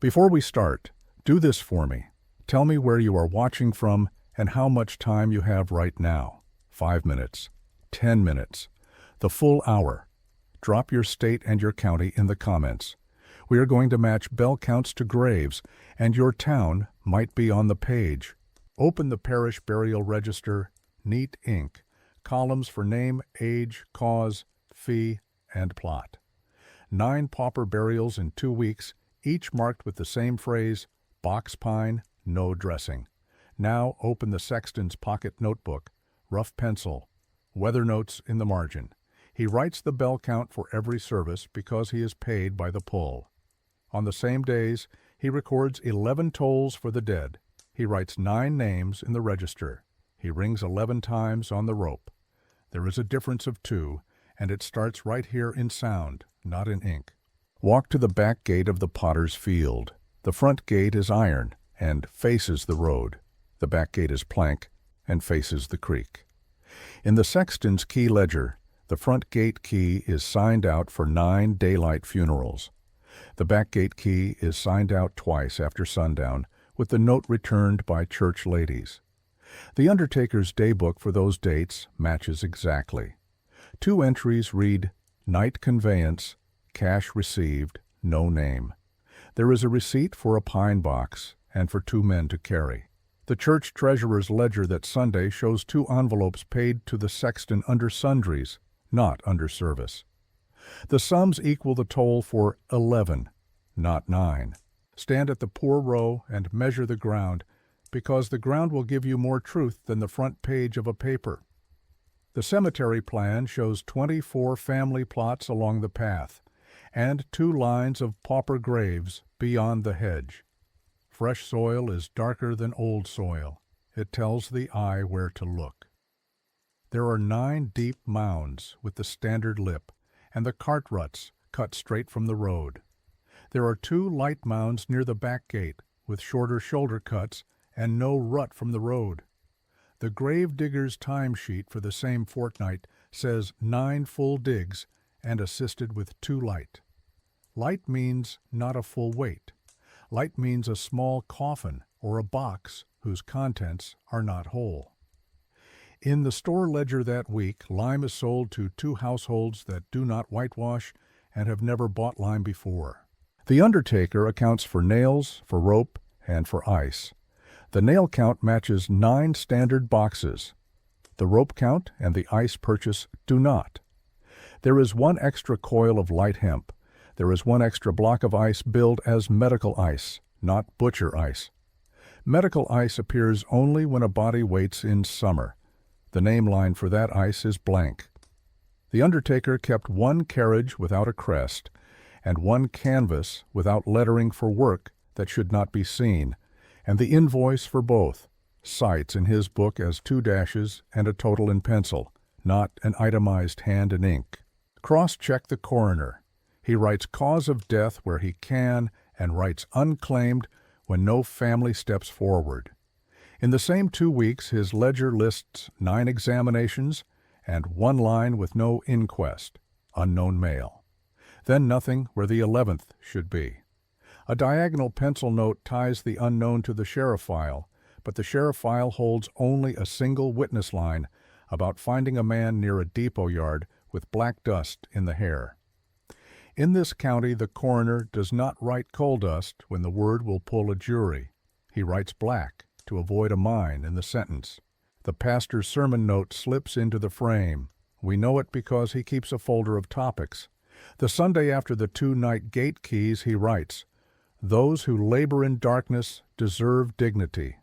Before we start, do this for me. Tell me where you are watching from and how much time you have right now. 5 minutes, 10 minutes, the full hour. Drop your state and your county in the comments. We are going to match bell counts to graves, and your town might be on the page. Open the parish burial register, neat ink, columns for name, age, cause, fee, and plot. 9 pauper burials in 2 weeks, each marked with the same phrase, box pine, no dressing. Now open the sexton's pocket notebook, rough pencil, weather notes in the margin. He writes the bell count for every service because he is paid by the pull. On the same days, he records 11 tolls for the dead. He writes 9 names in the register. He rings 11 times on the rope. There is a difference of 2, and it starts right here in sound, not in ink. Walk to the back gate of the potter's field. The front gate is iron and faces the road. The back gate is plank and faces the creek. In the sexton's key ledger, the front gate key is signed out for 9 daylight funerals. The back gate key is signed out twice after sundown, with the note returned by church ladies. The undertaker's daybook for those dates matches exactly. 2 entries read, night conveyance, cash received, no name. There is a receipt for a pine box and for 2 men to carry. The church treasurer's ledger that Sunday shows 2 envelopes paid to the sexton under sundries, not under service. The sums equal the toll for 11, not 9. Stand at the poor row and measure the ground, because the ground will give you more truth than the front page of a paper. The cemetery plan shows 24 family plots along the path, and 2 lines of pauper graves beyond the hedge. Fresh soil is darker than old soil. It tells the eye where to look. There are 9 deep mounds with the standard lip, and the cart ruts cut straight from the road. There are 2 light mounds near the back gate, with shorter shoulder cuts and no rut from the road. The grave digger's time sheet for the same fortnight says 9 full digs and assisted with 2 light. Light means not a full weight. Light means a small coffin or a box whose contents are not whole. In the store ledger that week, lime is sold to 2 households that do not whitewash and have never bought lime before. The undertaker accounts for nails, for rope, and for ice. The nail count matches 9 standard boxes. The rope count and the ice purchase do not. There is 1 extra coil of light hemp. There is 1 extra block of ice billed as medical ice, not butcher ice. Medical ice appears only when a body waits in summer. The name line for that ice is blank. The undertaker kept 1 carriage without a crest and 1 canvas without lettering for work that should not be seen, and the invoice for both cites in his book as 2 dashes and a total in pencil, not an itemized hand and ink. Cross-check the coroner. He writes cause of death where he can and writes unclaimed when no family steps forward. In the same 2 weeks, his ledger lists 9 examinations and 1 line with no inquest, unknown male. Then nothing where the 11th should be. A diagonal pencil note ties the unknown to the sheriff file, but the sheriff file holds only a single witness line about finding a man near a depot yard with black dust in the hair. In this county, the coroner does not write coal dust when the word will pull a jury. He writes black to avoid a mine in the sentence. The pastor's sermon note slips into the frame. We know it because he keeps a folder of topics. The Sunday after the 2 night gate keys, he writes, "Those who labor in darkness deserve dignity."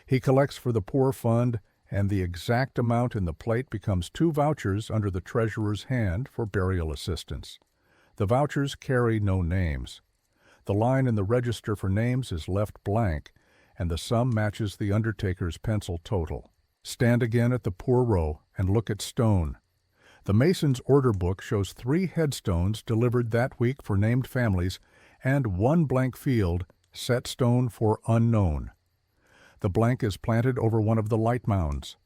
He collects for the poor fund, and the exact amount in the plate becomes 2 vouchers under the treasurer's hand for burial assistance. The vouchers carry no names. The line in the register for names is left blank, and the sum matches the undertaker's pencil total. Stand again at the poor row and look at stone. The mason's order book shows 3 headstones delivered that week for named families and 1 blank field, set stone for unknown. The blank is planted over one of the light mounds.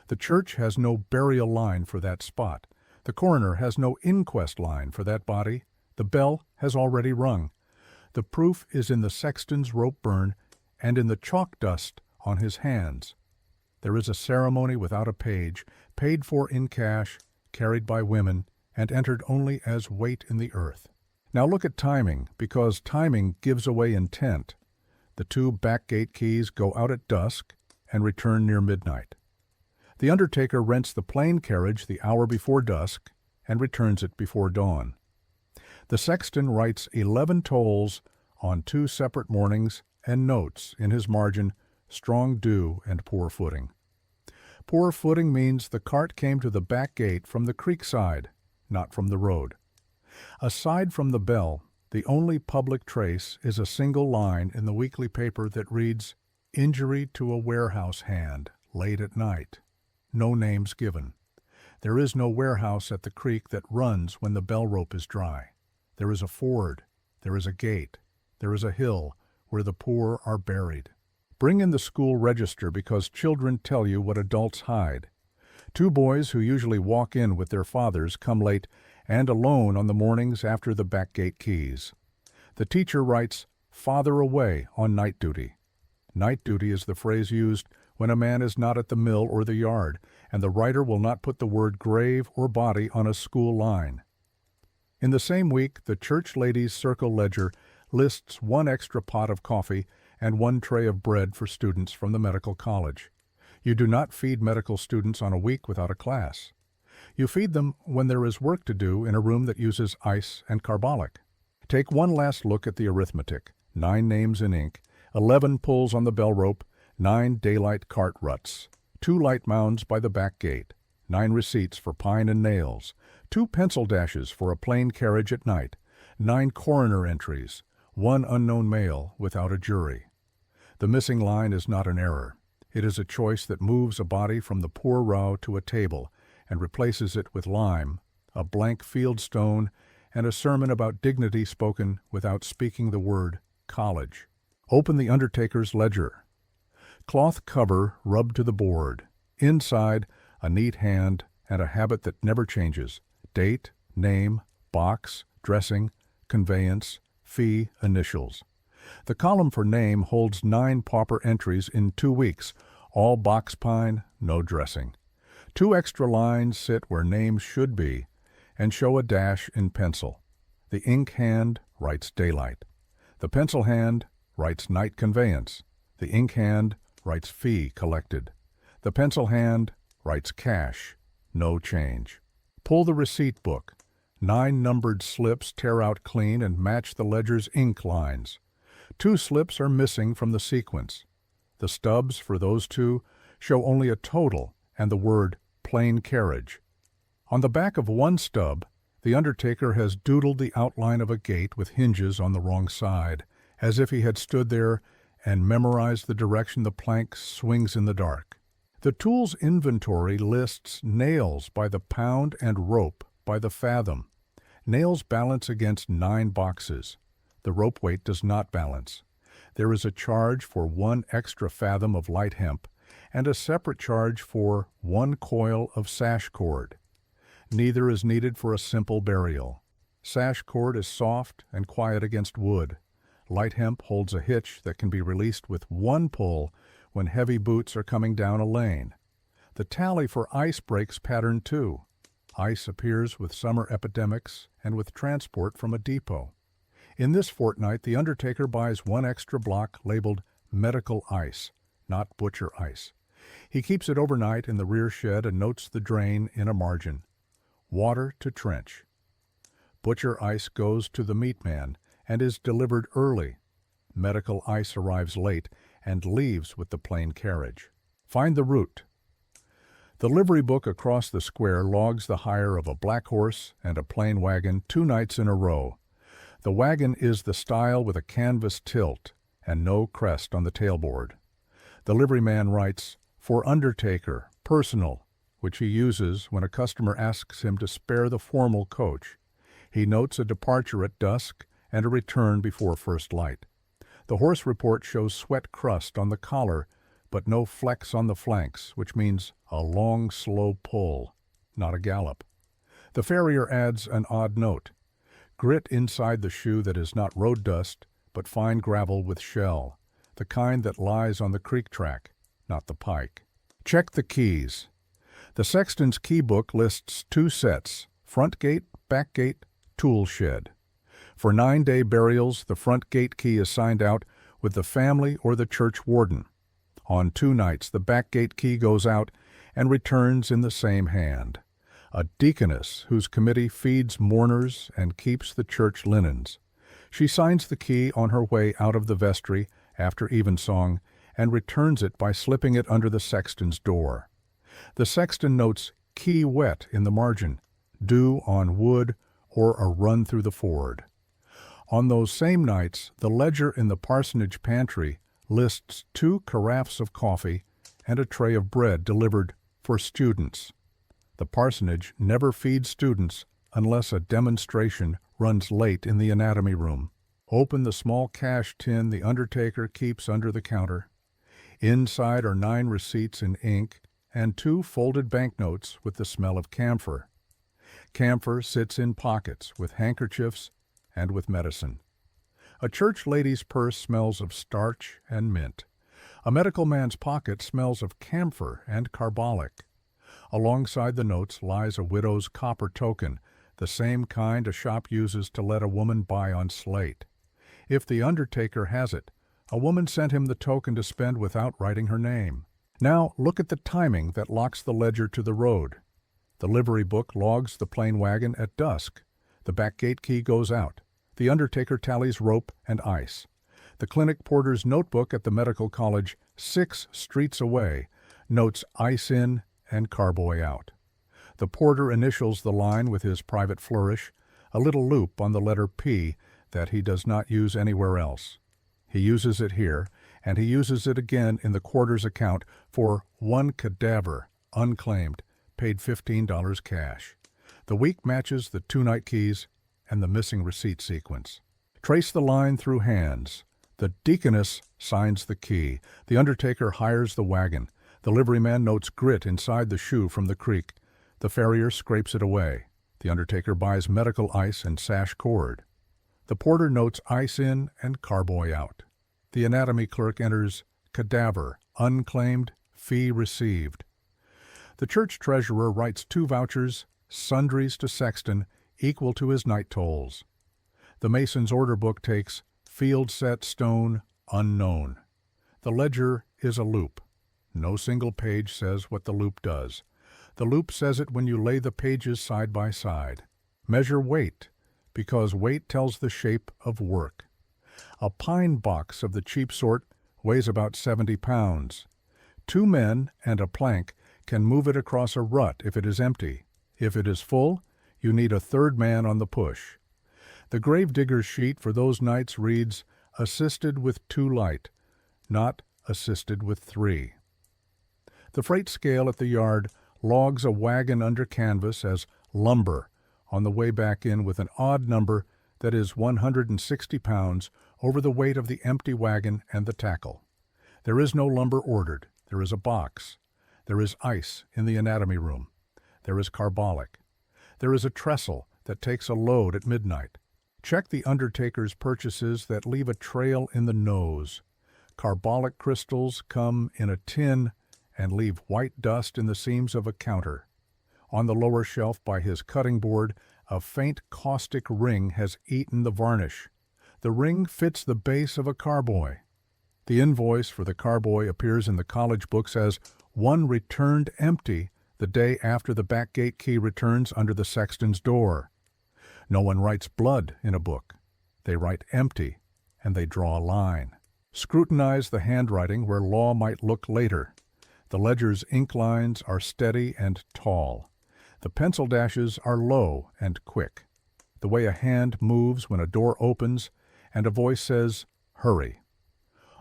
The church has no burial line for that spot. The coroner has no inquest line for that body. The bell has already rung. The proof is in the sexton's rope burn and in the chalk dust on his hands. There is a ceremony without a page, paid for in cash, carried by women, and entered only as weight in the earth. Now look at timing, because timing gives away intent. The 2 back gate keys go out at dusk and return near midnight. The undertaker rents the plain carriage the hour before dusk and returns it before dawn. The sexton writes 11 tolls on 2 separate mornings and notes in his margin strong dew and poor footing. Poor footing means the cart came to the back gate from the creek side, not from the road. Aside from the bell, the only public trace is a single line in the weekly paper that reads, "Injury to a warehouse hand, late at night." No names given. There is no warehouse at the creek that runs when the bell rope is dry. There is a ford, there is a gate, there is a hill where the poor are buried. Bring in the school register because children tell you what adults hide. 2 boys who usually walk in with their fathers come late and alone on the mornings after the back gate keys. The teacher writes, "Father away" on night duty. Night duty is the phrase used when a man is not at the mill or the yard, and the writer will not put the word grave or body on a school line. In the same week, the church ladies' circle ledger lists 1 extra pot of coffee and 1 tray of bread for students from the medical college. You do not feed medical students on a week without a class. You feed them when there is work to do in a room that uses ice and carbolic. Take one last look at the arithmetic. 9 names in ink, 11 pulls on the bell rope, 9 daylight cart ruts, 2 light mounds by the back gate, 9 receipts for pine and nails, 2 pencil dashes for a plain carriage at night, 9 coroner entries, 1 unknown male without a jury. The missing line is not an error. It is a choice that moves a body from the poor row to a table and replaces it with lime, a blank field stone, and a sermon about dignity spoken without speaking the word college. Open the undertaker's ledger. Cloth cover rubbed to the board. Inside, a neat hand and a habit that never changes. Date, name, box, dressing, conveyance, fee, initials. The column for name holds 9 pauper entries in 2 weeks, all box pine, no dressing. 2 extra lines sit where names should be and show a dash in pencil. The ink hand writes daylight. The pencil hand writes night conveyance. The ink hand writes fee collected. The pencil hand writes cash, no change. Pull the receipt book. 9 numbered slips tear out clean and match the ledger's ink lines. 2 slips are missing from the sequence. The stubs for those 2 show only a total and the word plain carriage. On the back of 1 stub, the undertaker has doodled the outline of a gate with hinges on the wrong side, as if he had stood there and memorized the direction the plank swings in the dark. The tool's inventory lists nails by the pound and rope by the fathom. Nails balance against 9 boxes. The rope weight does not balance. There is a charge for 1 extra fathom of light hemp and a separate charge for 1 coil of sash cord. Neither is needed for a simple burial. Sash cord is soft and quiet against wood. Light hemp holds a hitch that can be released with 1 pull when heavy boots are coming down a lane. The tally for ice breaks pattern too. Ice appears with summer epidemics and with transport from a depot. In this fortnight, the undertaker buys 1 extra block labeled medical ice, not butcher ice. He keeps it overnight in the rear shed and notes the drain in a margin. Water to trench. Butcher ice goes to the meat man and is delivered early. Medical ice arrives late and leaves with the plain carriage. Find the route. The livery book across the square logs the hire of a black horse and a plain wagon 2 nights in a row. The wagon is the style with a canvas tilt and no crest on the tailboard. The liveryman writes, "For undertaker, personal," which he uses when a customer asks him to spare the formal coach. He notes a departure at dusk and a return before first light. The horse report shows sweat crust on the collar, but no flecks on the flanks, which means a long, slow pull, not a gallop. The farrier adds an odd note. Grit inside the shoe that is not road dust, but fine gravel with shell, the kind that lies on the creek track, not the pike. Check the keys. The sexton's key book lists 2 sets, front gate, back gate, tool shed. For 9-day burials, the front gate key is signed out with the family or the church warden. On 2 nights, the back gate key goes out and returns in the same hand. A deaconess whose committee feeds mourners and keeps the church linens. She signs the key on her way out of the vestry after evensong and returns it by slipping it under the sexton's door. The sexton notes "key wet" in the margin, dew on wood, or a run through the ford. On those same nights, the ledger in the parsonage pantry lists 2 carafes of coffee and a tray of bread delivered for students. The parsonage never feeds students unless a demonstration runs late in the anatomy room. Open the small cash tin the undertaker keeps under the counter. Inside are 9 receipts in ink and 2 folded banknotes with the smell of camphor. Camphor sits in pockets with handkerchiefs and with medicine. A church lady's purse smells of starch and mint. A medical man's pocket smells of camphor and carbolic. Alongside the notes lies a widow's copper token, the same kind a shop uses to let a woman buy on slate. If the undertaker has it, a woman sent him the token to spend without writing her name. Now look at the timing that locks the ledger to the road. The livery book logs the plain wagon at dusk. The back gate key goes out. The undertaker tallies rope and ice. The clinic porter's notebook at the medical college 6 streets away notes ice in and carboy out. The porter initials the line with his private flourish, a little loop on the letter P that he does not use anywhere else. He uses it here, and he uses it again in the quarter's account for 1 cadaver, unclaimed, paid $15 cash. The week matches the 2-night keys and the missing receipt sequence. Trace the line through hands. The deaconess signs the key. The undertaker hires the wagon. The liveryman notes grit inside the shoe from the creek. The farrier scrapes it away. The undertaker buys medical ice and sash cord. The porter notes ice in and carboy out. The anatomy clerk enters cadaver, unclaimed, fee received. The church treasurer writes 2 vouchers, sundries to sexton, equal to his night tolls. The mason's order book takes field set stone unknown. The ledger is a loop. No single page says what the loop does. The loop says it when you lay the pages side by side. Measure weight, because weight tells the shape of work. A pine box of the cheap sort weighs about 70 pounds. 2 men and a plank can move it across a rut if it is empty. If it is full, you need a 3rd man on the push. The gravedigger's sheet for those nights reads, assisted with 2 light, not assisted with 3. The freight scale at the yard logs a wagon under canvas as lumber on the way back in with an odd number that is 160 pounds over the weight of the empty wagon and the tackle. There is no lumber ordered. There is a box. There is ice in the anatomy room. There is carbolic. There is a trestle that takes a load at midnight. Check the undertaker's purchases that leave a trail in the nose. Carbolic crystals come in a tin and leave white dust in the seams of a counter. On the lower shelf by his cutting board, a faint caustic ring has eaten the varnish. The ring fits the base of a carboy. The invoice for the carboy appears in the college books as one returned empty the day after the back gate key returns under the sexton's door. No one writes blood in a book. They write empty, and they draw a line. Scrutinize the handwriting where law might look later. The ledger's ink lines are steady and tall. The pencil dashes are low and quick. The way a hand moves when a door opens and a voice says, "Hurry."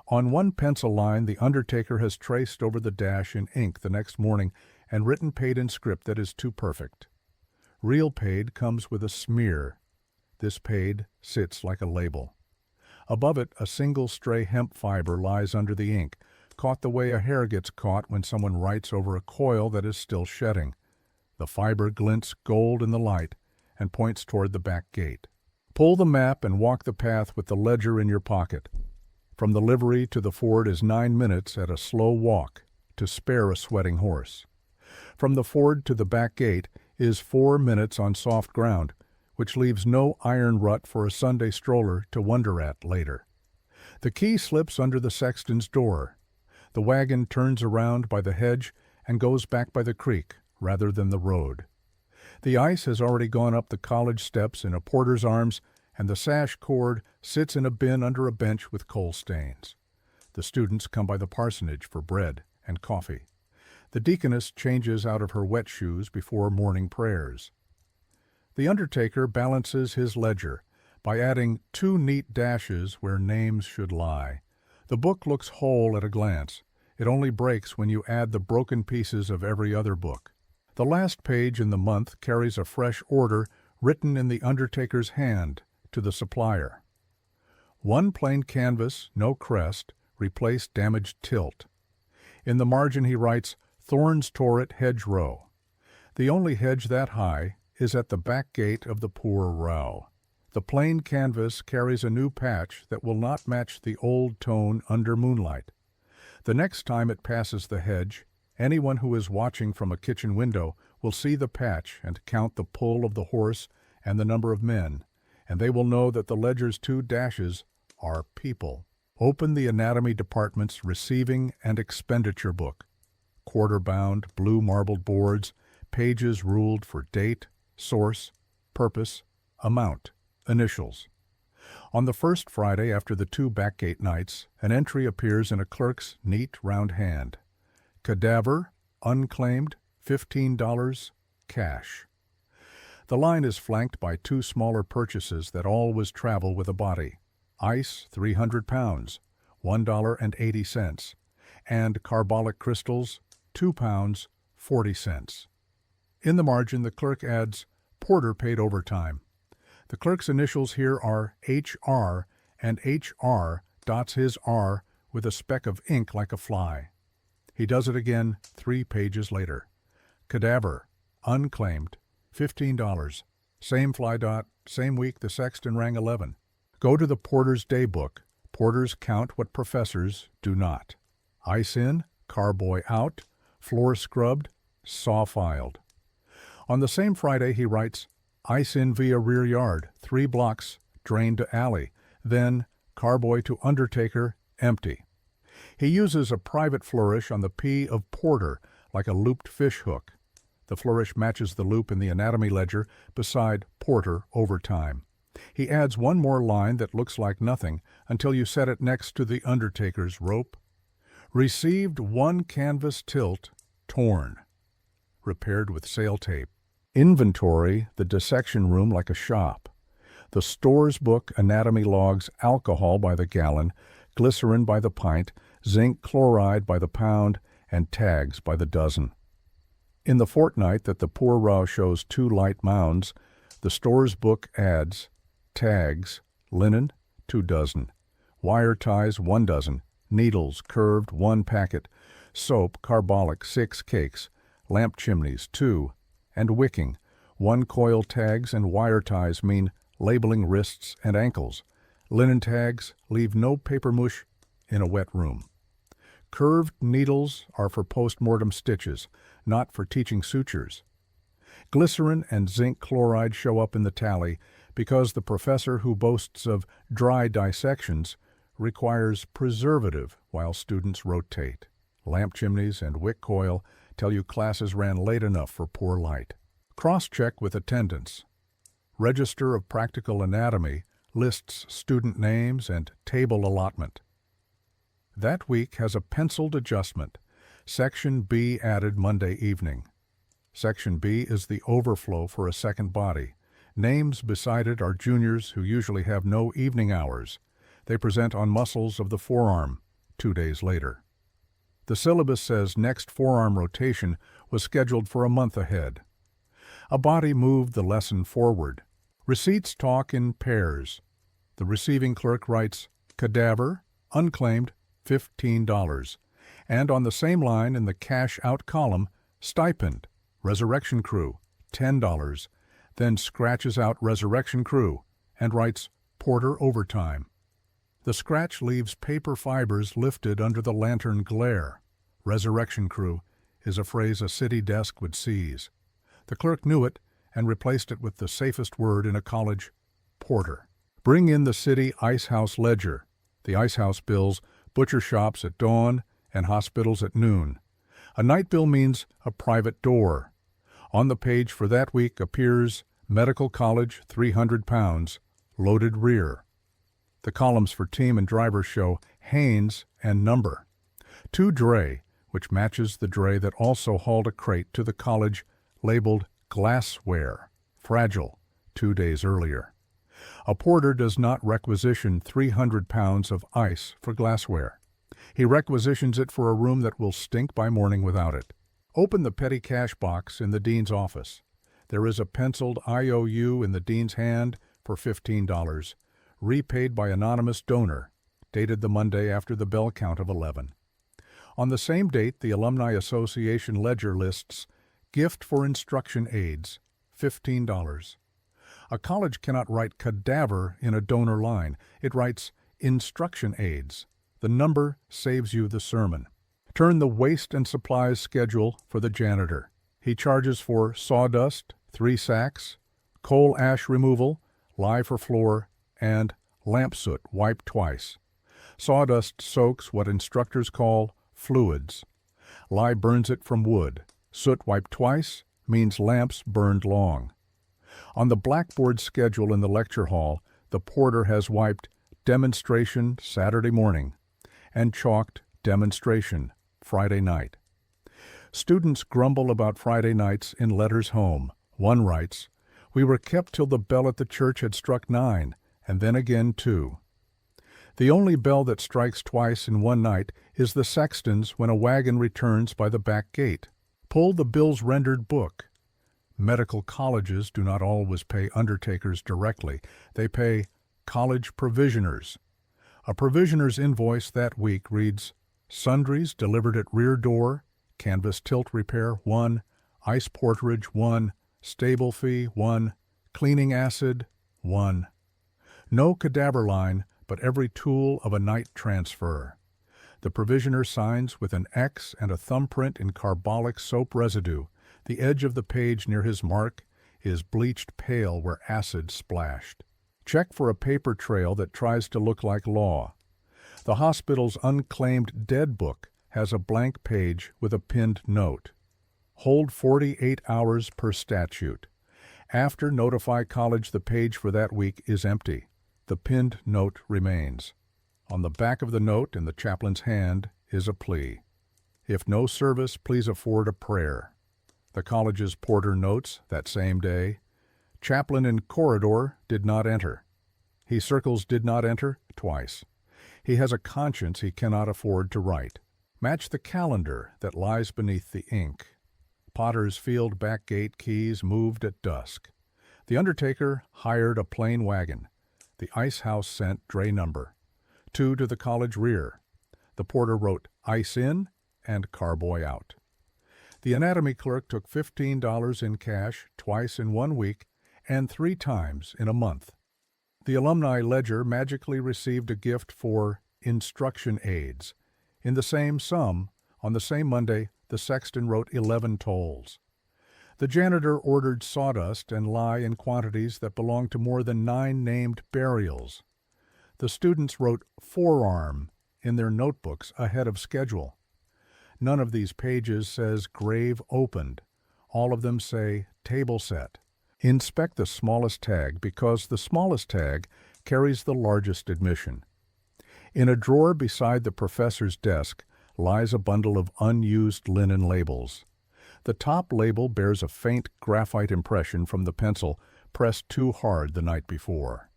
On one pencil line, the undertaker has traced over the dash in ink the next morning and written paid in script that is too perfect. Real paid comes with a smear. This paid sits like a label. Above it, a single stray hemp fiber lies under the ink, caught the way a hair gets caught when someone writes over a coil that is still shedding. The fiber glints gold in the light and points toward the back gate. Pull the map and walk the path with the ledger in your pocket. From the livery to the ford is 9 minutes at a slow walk, to spare a sweating horse. From the ford to the back gate is 4 minutes on soft ground, which leaves no iron rut for a Sunday stroller to wonder at later. The key slips under the sexton's door. The wagon turns around by the hedge and goes back by the creek rather than the road. The ice has already gone up the college steps in a porter's arms, and the sash cord sits in a bin under a bench with coal stains. The students come by the parsonage for bread and coffee. The deaconess changes out of her wet shoes before morning prayers. The undertaker balances his ledger by adding 2 neat dashes where names should lie. The book looks whole at a glance. It only breaks when you add the broken pieces of every other book. The last page in the month carries a fresh order written in the undertaker's hand to the supplier. 1 plain canvas, no crest, replace damaged tilt. In the margin he writes, "Thorns tore it hedgerow." The only hedge that high is at the back gate of the poor row. The plain canvas carries a new patch that will not match the old tone under moonlight. The next time it passes the hedge, anyone who is watching from a kitchen window will see the patch and count the pull of the horse and the number of men, and they will know that the ledger's 2 dashes are people. Open the anatomy department's receiving and expenditure book. Quarter-bound, blue marbled boards, pages ruled for date, source, purpose, amount, initials. On the first Friday after the 2 backgate nights, an entry appears in a clerk's neat round hand. Cadaver, unclaimed, $15, cash. The line is flanked by 2 smaller purchases that always travel with a body. Ice, 300 pounds, $1.80, and carbolic crystals, 2 pounds, 40 cents. In the margin, the clerk adds, "Porter paid overtime." The clerk's initials here are HR, and HR dots his R with a speck of ink like a fly. He does it again 3 pages later. Cadaver, unclaimed, $15. Same fly dot, same week the sexton rang 11. Go to the porter's day book. Porters count what professors do not. Ice in, carboy out, floor scrubbed, saw filed. On the same Friday he writes, "Ice in via rear yard, 3 blocks, drain to alley, then carboy to undertaker, empty." He uses a private flourish on the P of porter, like a looped fish hook. The flourish matches the loop in the anatomy ledger beside porter overtime. He adds 1 more line that looks like nothing until you set it next to the undertaker's rope. Received 1 canvas tilt, torn. Repaired with sail tape. Inventory the dissection room like a shop. The store's book anatomy logs alcohol by the gallon, glycerin by the pint, zinc chloride by the pound, and tags by the dozen. In the fortnight that the poor row shows 2 light mounds, the store's book adds tags, linen, 2 dozen, wire ties, 1 dozen, needles, curved, 1 packet, soap, carbolic, 6 cakes, lamp chimneys, 2, and wicking, 1 coil. Tags and wire ties mean labeling wrists and ankles. Linen tags leave no paper mush in a wet room. Curved needles are for post-mortem stitches, not for teaching sutures. Glycerin and zinc chloride show up in the tally because the professor who boasts of dry dissections requires preservative while students rotate. Lamp chimneys and wick coil tell you classes ran late enough for poor light. Cross-check with attendance. Register of Practical Anatomy lists student names and table allotment. That week has a penciled adjustment. Section B added Monday evening. Section B is the overflow for a second body. Names beside it are juniors who usually have no evening hours. They present on muscles of the forearm 2 days later. The syllabus says next forearm rotation was scheduled for a month ahead. A body moved the lesson forward. Receipts talk in pairs. The receiving clerk writes, "Cadaver, unclaimed, $15." And on the same line in the cash out column, stipend, resurrection crew, $10, then scratches out resurrection crew and writes Porter overtime. The scratch leaves paper fibers lifted under the lantern glare. Resurrection crew is a phrase a city desk would seize. The clerk knew it and replaced it with the safest word in a college, porter. Bring in the city ice house ledger. The ice house bills butcher shops at dawn and hospitals at noon. A night bill means a private door. On the page for that week appears Medical College, 300 pounds, loaded rear. The columns for team and driver show Haynes and number. 2 dray, which matches the dray that also hauled a crate to the college labeled glassware, fragile, 2 days earlier. A porter does not requisition 300 pounds of ice for glassware. He requisitions it for a room that will stink by morning without it. Open the petty cash box in the dean's office. There is a penciled IOU in the dean's hand for $15, repaid by anonymous donor, dated the Monday after the bell count of 11. On the same date, the Alumni Association ledger lists gift for instruction aids, $15. A college cannot write cadaver in a donor line. It writes instruction aids. The number saves you the sermon. Turn the waste and supplies schedule for the janitor. He charges for sawdust, 3 sacks, coal ash removal, lye for floor, and lamp soot wiped twice. Sawdust soaks what instructors call fluids. Lye burns it from wood. Soot wiped twice means lamps burned long. On the blackboard schedule in the lecture hall, the porter has wiped demonstration Saturday morning and chalked demonstration Friday night. Students grumble about Friday nights in letters home. One writes, "We were kept till the bell at the church had struck 9, and then again 2. The only bell that strikes twice in one night is the sexton's when a wagon returns by the back gate. Pull the bill's rendered book. Medical colleges do not always pay undertakers directly. They pay college provisioners. A provisioner's invoice that week reads, sundries delivered at rear door, canvas tilt repair 1, ice porterage 1, stable fee 1, cleaning acid 1. No cadaver line, but every tool of a night transfer. The provisioner signs with an X and a thumbprint in carbolic soap residue. The edge of the page near his mark is bleached pale where acid splashed. Check for a paper trail that tries to look like law. The hospital's unclaimed dead book has a blank page with a pinned note. Hold 48 hours per statute. After notify college the page for that week is empty. The pinned note remains. On the back of the note in the chaplain's hand is a plea. If no service, please afford a prayer. The college's porter notes that same day, chaplain in corridor did not enter. He circles did not enter twice. He has a conscience he cannot afford to write. Match the calendar that lies beneath the ink. Potter's Field back gate keys moved at dusk. The undertaker hired a plain wagon. The ice house sent dray number. 2 to the college rear. The porter wrote ice in and carboy out. The anatomy clerk took $15 in cash twice in 1 week and 3 times in a month. The alumni ledger magically received a gift for instruction aids. In the same sum, on the same Monday, the sexton wrote 11 tolls. The janitor ordered sawdust and lye in quantities that belonged to more than 9 named burials. The students wrote forearm in their notebooks ahead of schedule. None of these pages says grave opened. All of them say table set. Inspect the smallest tag because the smallest tag carries the largest admission. In a drawer beside the professor's desk lies a bundle of unused linen labels. The top label bears a faint graphite impression from the pencil pressed too hard the night before.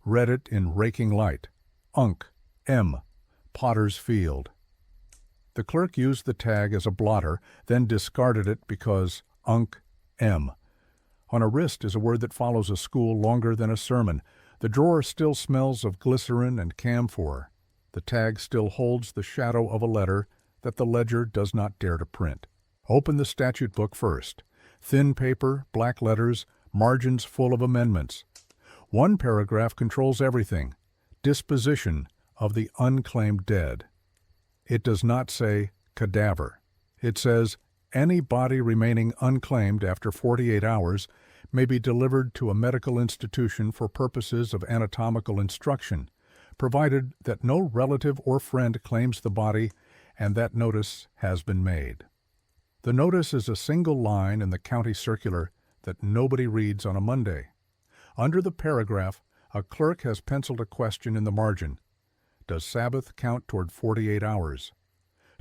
Read it in raking light. Unc. M. Potter's Field. The clerk used the tag as a blotter, then discarded it because Unc. M. On a wrist is a word that follows a school longer than a sermon. The drawer still smells of glycerin and camphor. The tag still holds the shadow of a letter that the ledger does not dare to print. Open the statute book first. Thin paper, black letters, margins full of amendments. One paragraph controls everything: disposition of the unclaimed dead. It does not say cadaver. It says any body remaining unclaimed after 48 hours may be delivered to a medical institution for purposes of anatomical instruction, provided that no relative or friend claims the body and that notice has been made. The notice is a single line in the county circular that nobody reads on a Monday. Under the paragraph, a clerk has penciled a question in the margin. Does Sabbath count toward 48 hours?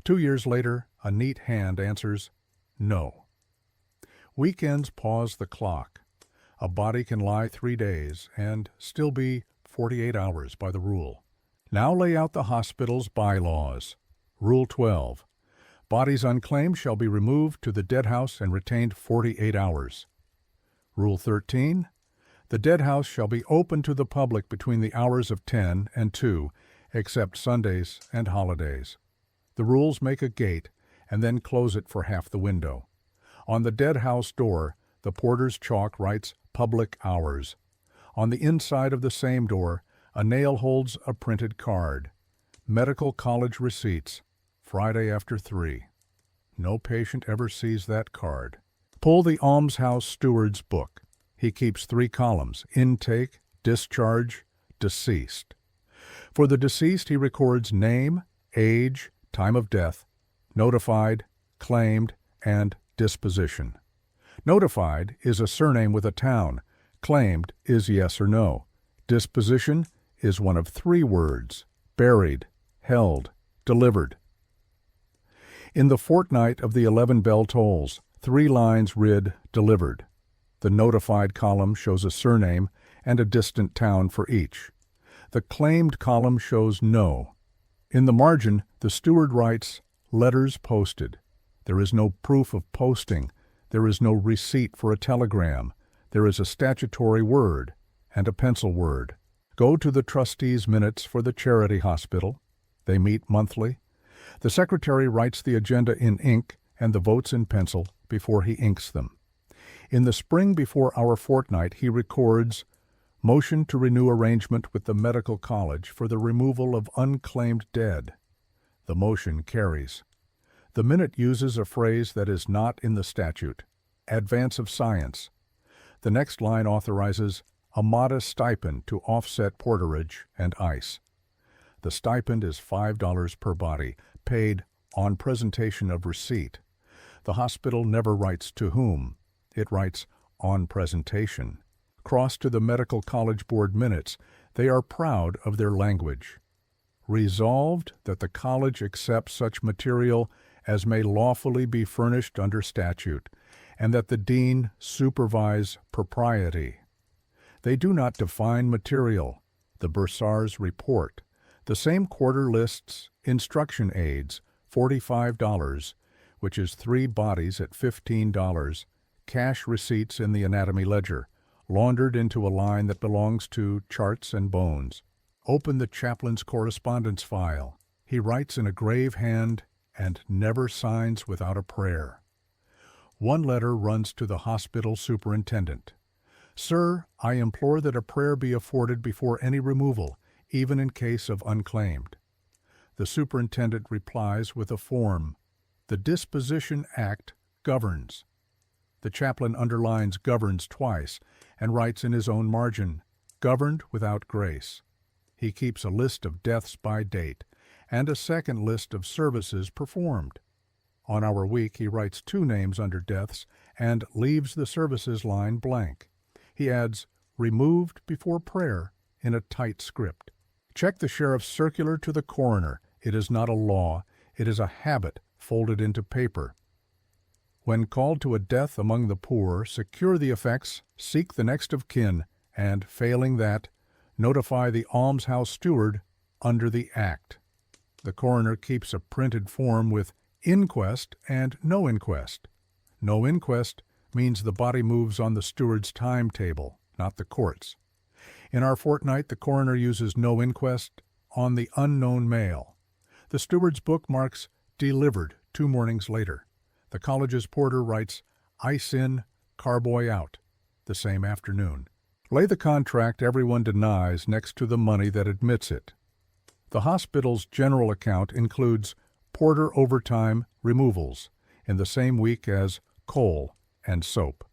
2 years later, a neat hand answers, no. Weekends pause the clock. A body can lie 3 days and still be 48 hours by the rule. Now lay out the hospital's bylaws. Rule 12. Bodies unclaimed shall be removed to the dead house and retained 48 hours. Rule 13. The dead house shall be open to the public between the hours of 10 and 2, except Sundays and holidays. The rules make a gate and then close it for half the window. On the dead house door, the porter's chalk writes public hours. On the inside of the same door, a nail holds a printed card. Medical college receipts, Friday after 3. No patient ever sees that card. Pull the almshouse steward's book. He keeps 3 columns: intake, discharge, deceased. For the deceased, he records name, age, time of death, notified, claimed, and disposition. Notified is a surname with a town. Claimed is yes or no. Disposition is one of 3 words: buried, held, delivered. In the fortnight of the 11 bell tolls, 3 lines read delivered. The notified column shows a surname and a distant town for each. The claimed column shows no. In the margin, the steward writes letters posted. There is no proof of posting. There is no receipt for a telegram. There is a statutory word and a pencil word. Go to the trustees' minutes for the charity hospital. They meet monthly. The secretary writes the agenda in ink and the votes in pencil before he inks them. In the spring before our fortnight, he records motion to renew arrangement with the medical college for the removal of unclaimed dead. The motion carries. The minute uses a phrase that is not in the statute: advance of science. The next line authorizes a modest stipend to offset porterage and ice. The stipend is $5 per body, paid on presentation of receipt. The hospital never writes to whom. It writes on presentation. Cross to the Medical College Board minutes. They are proud of their language. Resolved that the college accepts such material as may lawfully be furnished under statute, and that the dean supervise propriety. They do not define material. The bursar's report. The same quarter lists instruction aids, $45, which is 3 bodies at $15, cash receipts in the anatomy ledger, laundered into a line that belongs to charts and bones. Open the chaplain's correspondence file. He writes in a grave hand and never signs without a prayer. One letter runs to the hospital superintendent. Sir, I implore that a prayer be afforded before any removal, even in case of unclaimed. The superintendent replies with a form. The Disposition Act governs. The chaplain underlines governs twice and writes in his own margin, governed without grace. He keeps a list of deaths by date and a second list of services performed. On our week, he writes 2 names under deaths and leaves the services line blank. He adds, removed before prayer, in a tight script. Check the sheriff's circular to the coroner. It is not a law. It is a habit folded into paper. When called to a death among the poor, secure the effects, seek the next of kin, and, failing that, notify the almshouse steward under the Act. The coroner keeps a printed form with inquest and no inquest. No inquest means the body moves on the steward's timetable, not the court's. In our fortnight, the coroner uses no inquest on the unknown male. The steward's book marks delivered 2 mornings later. The college's porter writes ice in, carboy out the same afternoon. Lay the contract everyone denies next to the money that admits it. The hospital's general account includes porter overtime removals in the same week as coal and soap.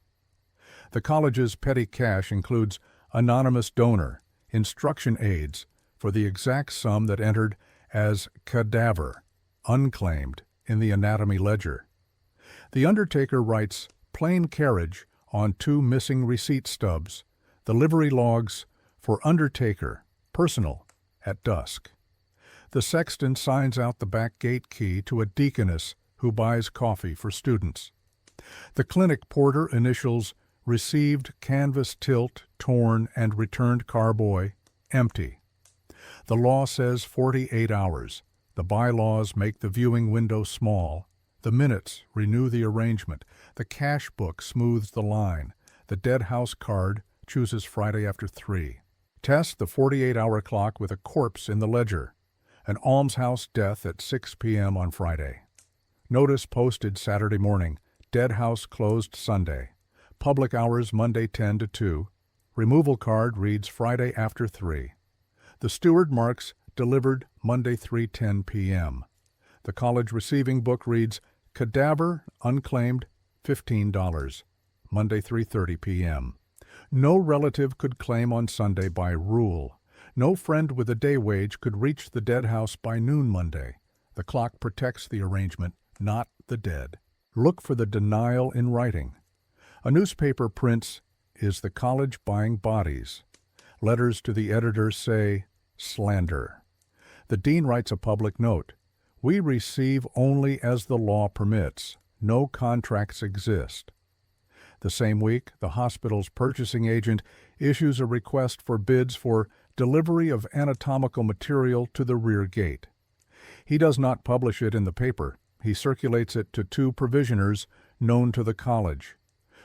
The college's petty cash includes anonymous donor, instruction aids for the exact sum that entered as cadaver, unclaimed, in the anatomy ledger. The undertaker writes plain carriage on 2 missing receipt stubs, the livery logs for undertaker, personal, at dusk. The sexton signs out the back gate key to a deaconess who buys coffee for students. The clinic porter initials received canvas tilt, torn, and returned carboy, empty. The law says 48 hours. The bylaws make the viewing window small. The minutes renew the arrangement. The cash book smooths the line. The dead house card chooses Friday after 3. Test the 48-hour clock with a corpse in the ledger. An almshouse death at 6 p.m. on Friday. Notice posted Saturday morning. Dead house closed Sunday. Public hours Monday 10 to 2. Removal card reads Friday after 3. The steward marks delivered Monday 3:10 p.m. The college receiving book reads cadaver unclaimed $15. Monday 3:30 p.m. No relative could claim on Sunday by rule. No friend with a day wage could reach the dead house by noon Monday. The clock protects the arrangement, not the dead. Look for the denial in writing. A newspaper prints, "Is the college buying bodies?" Letters to the editors say, "Slander." The dean writes a public note. "We receive only as the law permits. No contracts exist." The same week, the hospital's purchasing agent issues a request for bids for delivery of anatomical material to the rear gate. He does not publish it in the paper. He circulates it to 2 provisioners known to the college.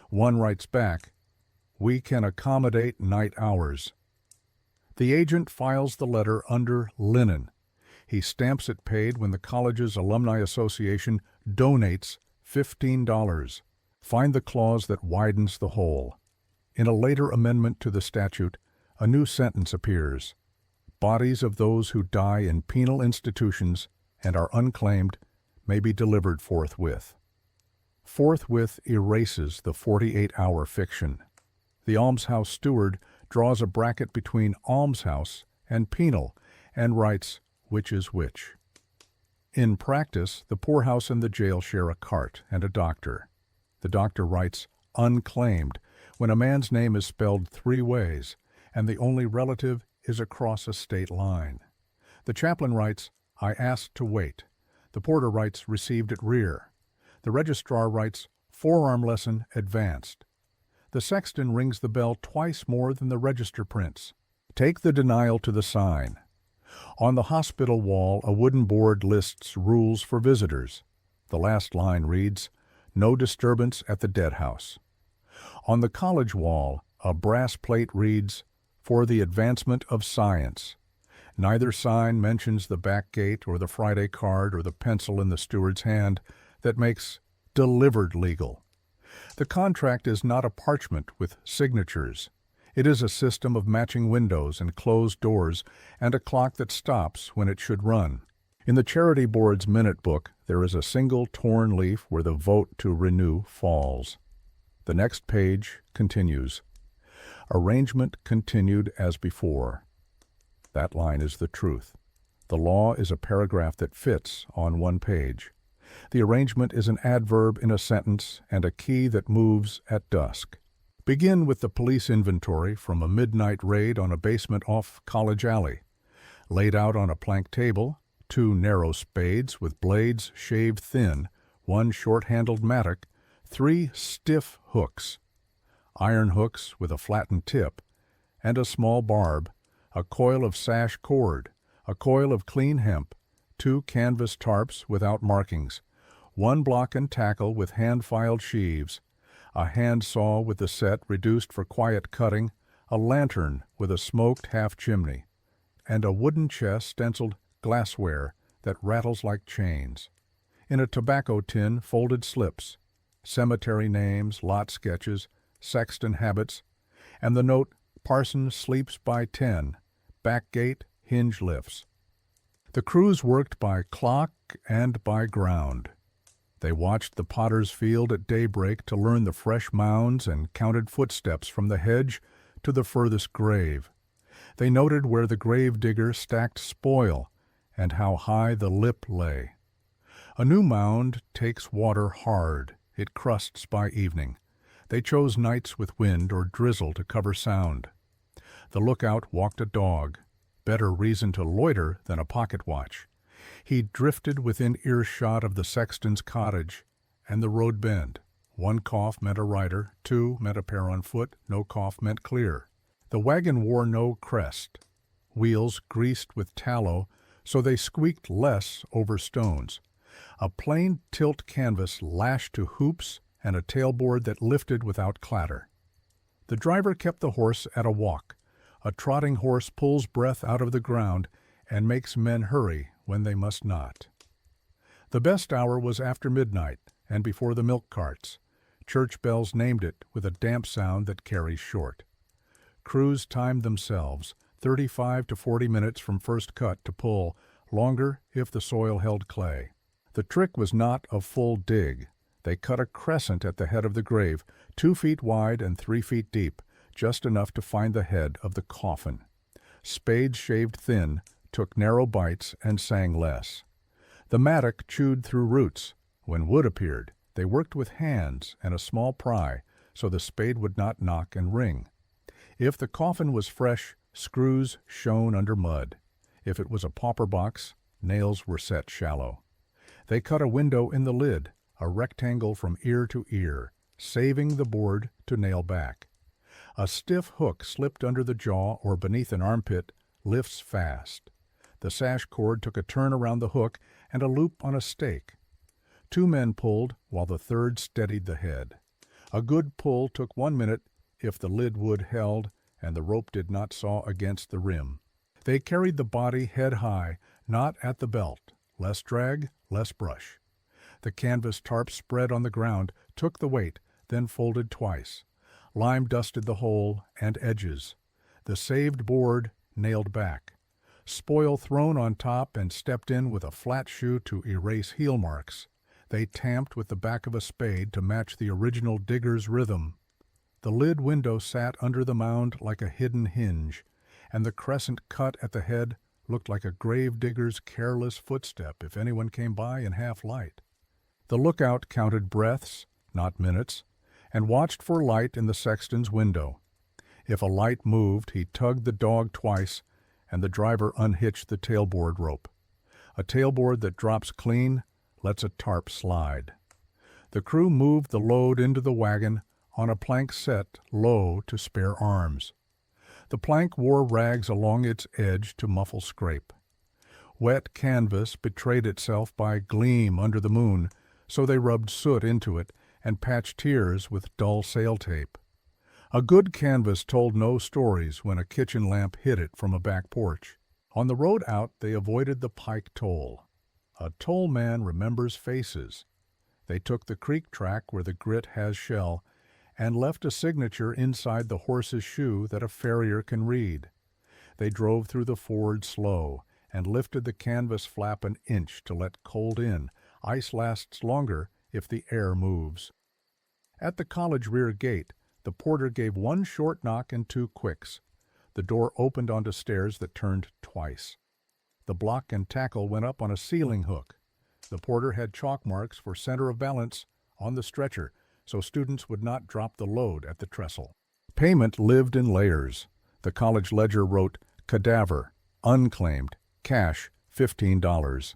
One writes back, "We can accommodate night hours." The agent files the letter under linen. He stamps it paid when the college's Alumni Association donates $15. Find the clause that widens the hole. In a later amendment to the statute, a new sentence appears. Bodies of those who die in penal institutions and are unclaimed may be delivered forthwith. Forthwith erases the 48-hour fiction. The almshouse steward draws a bracket between almshouse and penal and writes which is which. In practice, the poorhouse and the jail share a cart and a doctor. The doctor writes unclaimed when a man's name is spelled 3 ways and the only relative is across a state line. The chaplain writes, "I asked to wait." The porter writes, "Received at rear." The registrar writes, "Forearm lesson advanced." The sexton rings the bell twice more than the register prints. Take the denial to the sign. On the hospital wall, a wooden board lists rules for visitors. The last line reads, "No disturbance at the dead house." On the college wall, a brass plate reads, "For the advancement of science." Neither sign mentions the back gate or the Friday card or the pencil in the steward's hand that makes delivered legal. The contract is not a parchment with signatures. It is a system of matching windows and closed doors and a clock that stops when it should run. In the Charity Board's minute book, there is a single torn leaf where the vote to renew falls. The next page continues. Arrangement continued as before. That line is the truth. The law is a paragraph that fits on 1 page. The arrangement is an adverb in a sentence and a key that moves at dusk. Begin with the police inventory from a midnight raid on a basement off College Alley. Laid out on a plank table, 2 narrow spades with blades shaved thin, 1 short-handled mattock, 3 stiff hooks, iron hooks with a flattened tip, and a small barb, a coil of sash cord, a coil of clean hemp, 2 canvas tarps without markings, 1 block and tackle with hand-filed sheaves, a hand saw with the set reduced for quiet cutting, a lantern with a smoked half-chimney, and a wooden chest stenciled glassware that rattles like chains. In a tobacco tin, folded slips, cemetery names, lot sketches, sexton habits, and the note, Parsons sleeps by 10. Back gate, hinge lifts. The crews worked by clock and by ground. They watched the potter's field at daybreak to learn the fresh mounds and counted footsteps from the hedge to the furthest grave. They noted where the grave digger stacked spoil and how high the lip lay. A new mound takes water hard. It crusts by evening. They chose nights with wind or drizzle to cover sound. The lookout walked a dog. Better reason to loiter than a pocket watch. He drifted within earshot of the sexton's cottage and the road bend. One cough meant a rider, two meant a pair on foot, no cough meant clear. The wagon wore no crest. Wheels greased with tallow, so they squeaked less over stones. A plain tilt canvas lashed to hoops and a tailboard that lifted without clatter. The driver kept the horse at a walk. A trotting horse pulls breath out of the ground and makes men hurry when they must not. The best hour was after midnight and before the milk carts. Church bells named it with a damp sound that carries short. Crews timed themselves, 35 to 40 minutes from first cut to pull, longer if the soil held clay. The trick was not a full dig. They cut a crescent at the head of the grave, 2 feet wide and 3 feet deep, just enough to find the head of the coffin. Spades shaved thin, took narrow bites, and sang less. The mattock chewed through roots. When wood appeared, they worked with hands and a small pry, so the spade would not knock and ring. If the coffin was fresh, screws shone under mud. If it was a pauper box, nails were set shallow. They cut a window in the lid, a rectangle from ear to ear, saving the board to nail back. A stiff hook slipped under the jaw or beneath an armpit lifts fast. The sash cord took a turn around the hook and a loop on a stake. 2 men pulled while the third steadied the head. A good pull took 1 minute if the lid wood held and the rope did not saw against the rim. They carried the body head high, not at the belt. Less drag, less brush. The canvas tarp spread on the ground, took the weight, then folded twice. Lime dusted the hole and edges. The saved board nailed back. Spoil thrown on top and stepped in with a flat shoe to erase heel marks. They tamped with the back of a spade to match the original digger's rhythm. The lid window sat under the mound like a hidden hinge, and the crescent cut at the head looked like a grave digger's careless footstep if anyone came by in half light. The lookout counted breaths, not minutes, and watched for light in the sexton's window. If a light moved, he tugged the dog twice, and the driver unhitched the tailboard rope. A tailboard that drops clean lets a tarp slide. The crew moved the load into the wagon on a plank set low to spare arms. The plank wore rags along its edge to muffle scrape. Wet canvas betrayed itself by gleam under the moon, so they rubbed soot into it and patched tears with dull sail tape. A good canvas told no stories when a kitchen lamp hid it from a back porch. On the road out, they avoided the pike toll. A toll man remembers faces. They took the creek track where the grit has shell and left a signature inside the horse's shoe that a farrier can read. They drove through the ford slow and lifted the canvas flap an inch to let cold in. Ice lasts longer if the air moves. At the college rear gate, the porter gave 1 short knock and 2 quicks. The door opened onto stairs that turned twice. The block and tackle went up on a ceiling hook. The porter had chalk marks for center of balance on the stretcher, so students would not drop the load at the trestle. Payment lived in layers. The college ledger wrote cadaver, unclaimed, cash, $15.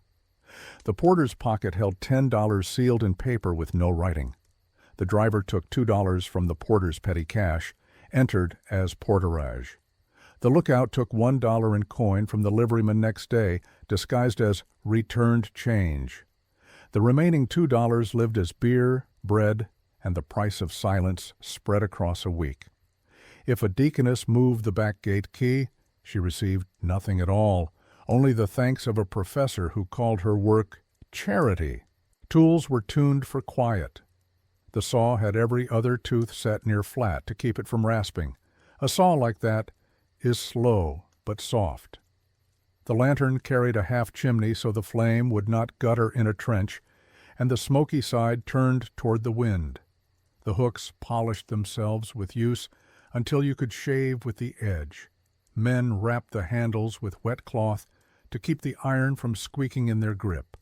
The porter's pocket held $10 sealed in paper with no writing. The driver took $2 from the porter's petty cash, entered as porterage. The lookout took $1 in coin from the liveryman next day, disguised as returned change. The remaining $2 lived as beer, bread, and the price of silence spread across a week. If a deaconess moved the back gate key, she received nothing at all, only the thanks of a professor who called her work charity. Tools were tuned for quiet. The saw had every other tooth set near flat to keep it from rasping. A saw like that is slow but soft. The lantern carried a half chimney so the flame would not gutter in a trench, and the smoky side turned toward the wind. The hooks polished themselves with use until you could shave with the edge. Men wrapped the handles with wet cloth to keep the iron from squeaking in their grip.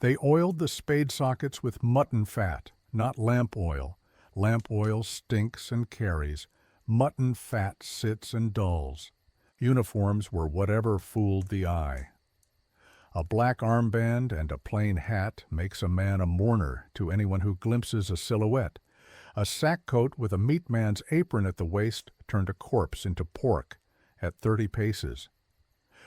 They oiled the spade sockets with mutton fat, not lamp oil. Lamp oil stinks and carries. Mutton fat sits and dulls. Uniforms were whatever fooled the eye. A black armband and a plain hat makes a man a mourner to anyone who glimpses a silhouette. A sack coat with a meat man's apron at the waist turned a corpse into pork at 30 paces.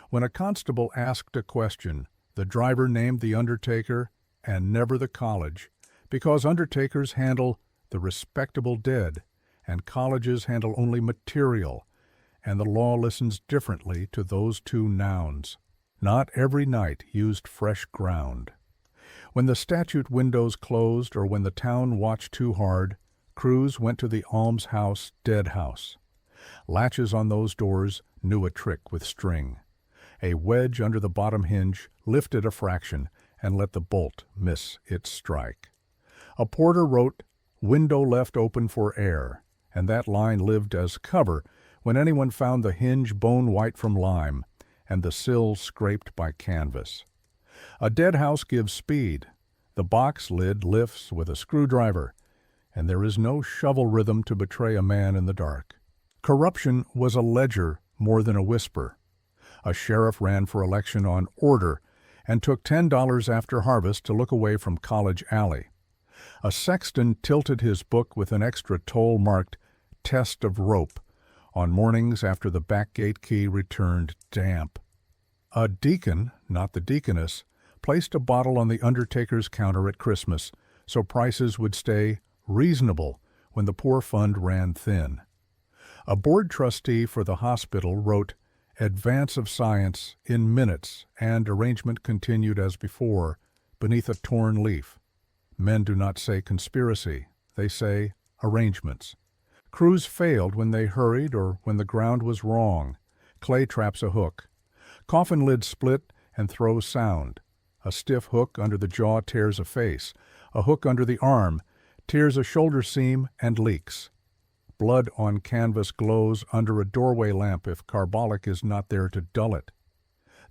When a constable asked a question, the driver named the undertaker and never the college, because undertakers handle the respectable dead, and colleges handle only material, and the law listens differently to those two nouns. Not every night used fresh ground. When the statute windows closed or when the town watched too hard, crews went to the almshouse dead house. Latches on those doors knew a trick with string. A wedge under the bottom hinge lifted a fraction and let the bolt miss its strike. A porter wrote, "Window left open for air," and that line lived as cover when anyone found the hinge bone white from lime and the sill scraped by canvas. A dead house gives speed. The box lid lifts with a screwdriver, and there is no shovel rhythm to betray a man in the dark. Corruption was a ledger more than a whisper. A sheriff ran for election on order and took $10 after harvest to look away from College Alley. A sexton tilted his book with an extra toll marked "Test of Rope" on mornings after the back gate key returned damp. A deacon, not the deaconess, placed a bottle on the undertaker's counter at Christmas so prices would stay reasonable when the poor fund ran thin. A board trustee for the hospital wrote, "Advance of science in minutes," and arrangement continued as before, beneath a torn leaf. Men do not say conspiracy, they say arrangements. Crews failed when they hurried or when the ground was wrong. Clay traps a hook. Coffin lids split and throws sound. A stiff hook under the jaw tears a face. A hook under the arm tears a shoulder seam and leaks. Blood on canvas glows under a doorway lamp if carbolic is not there to dull it.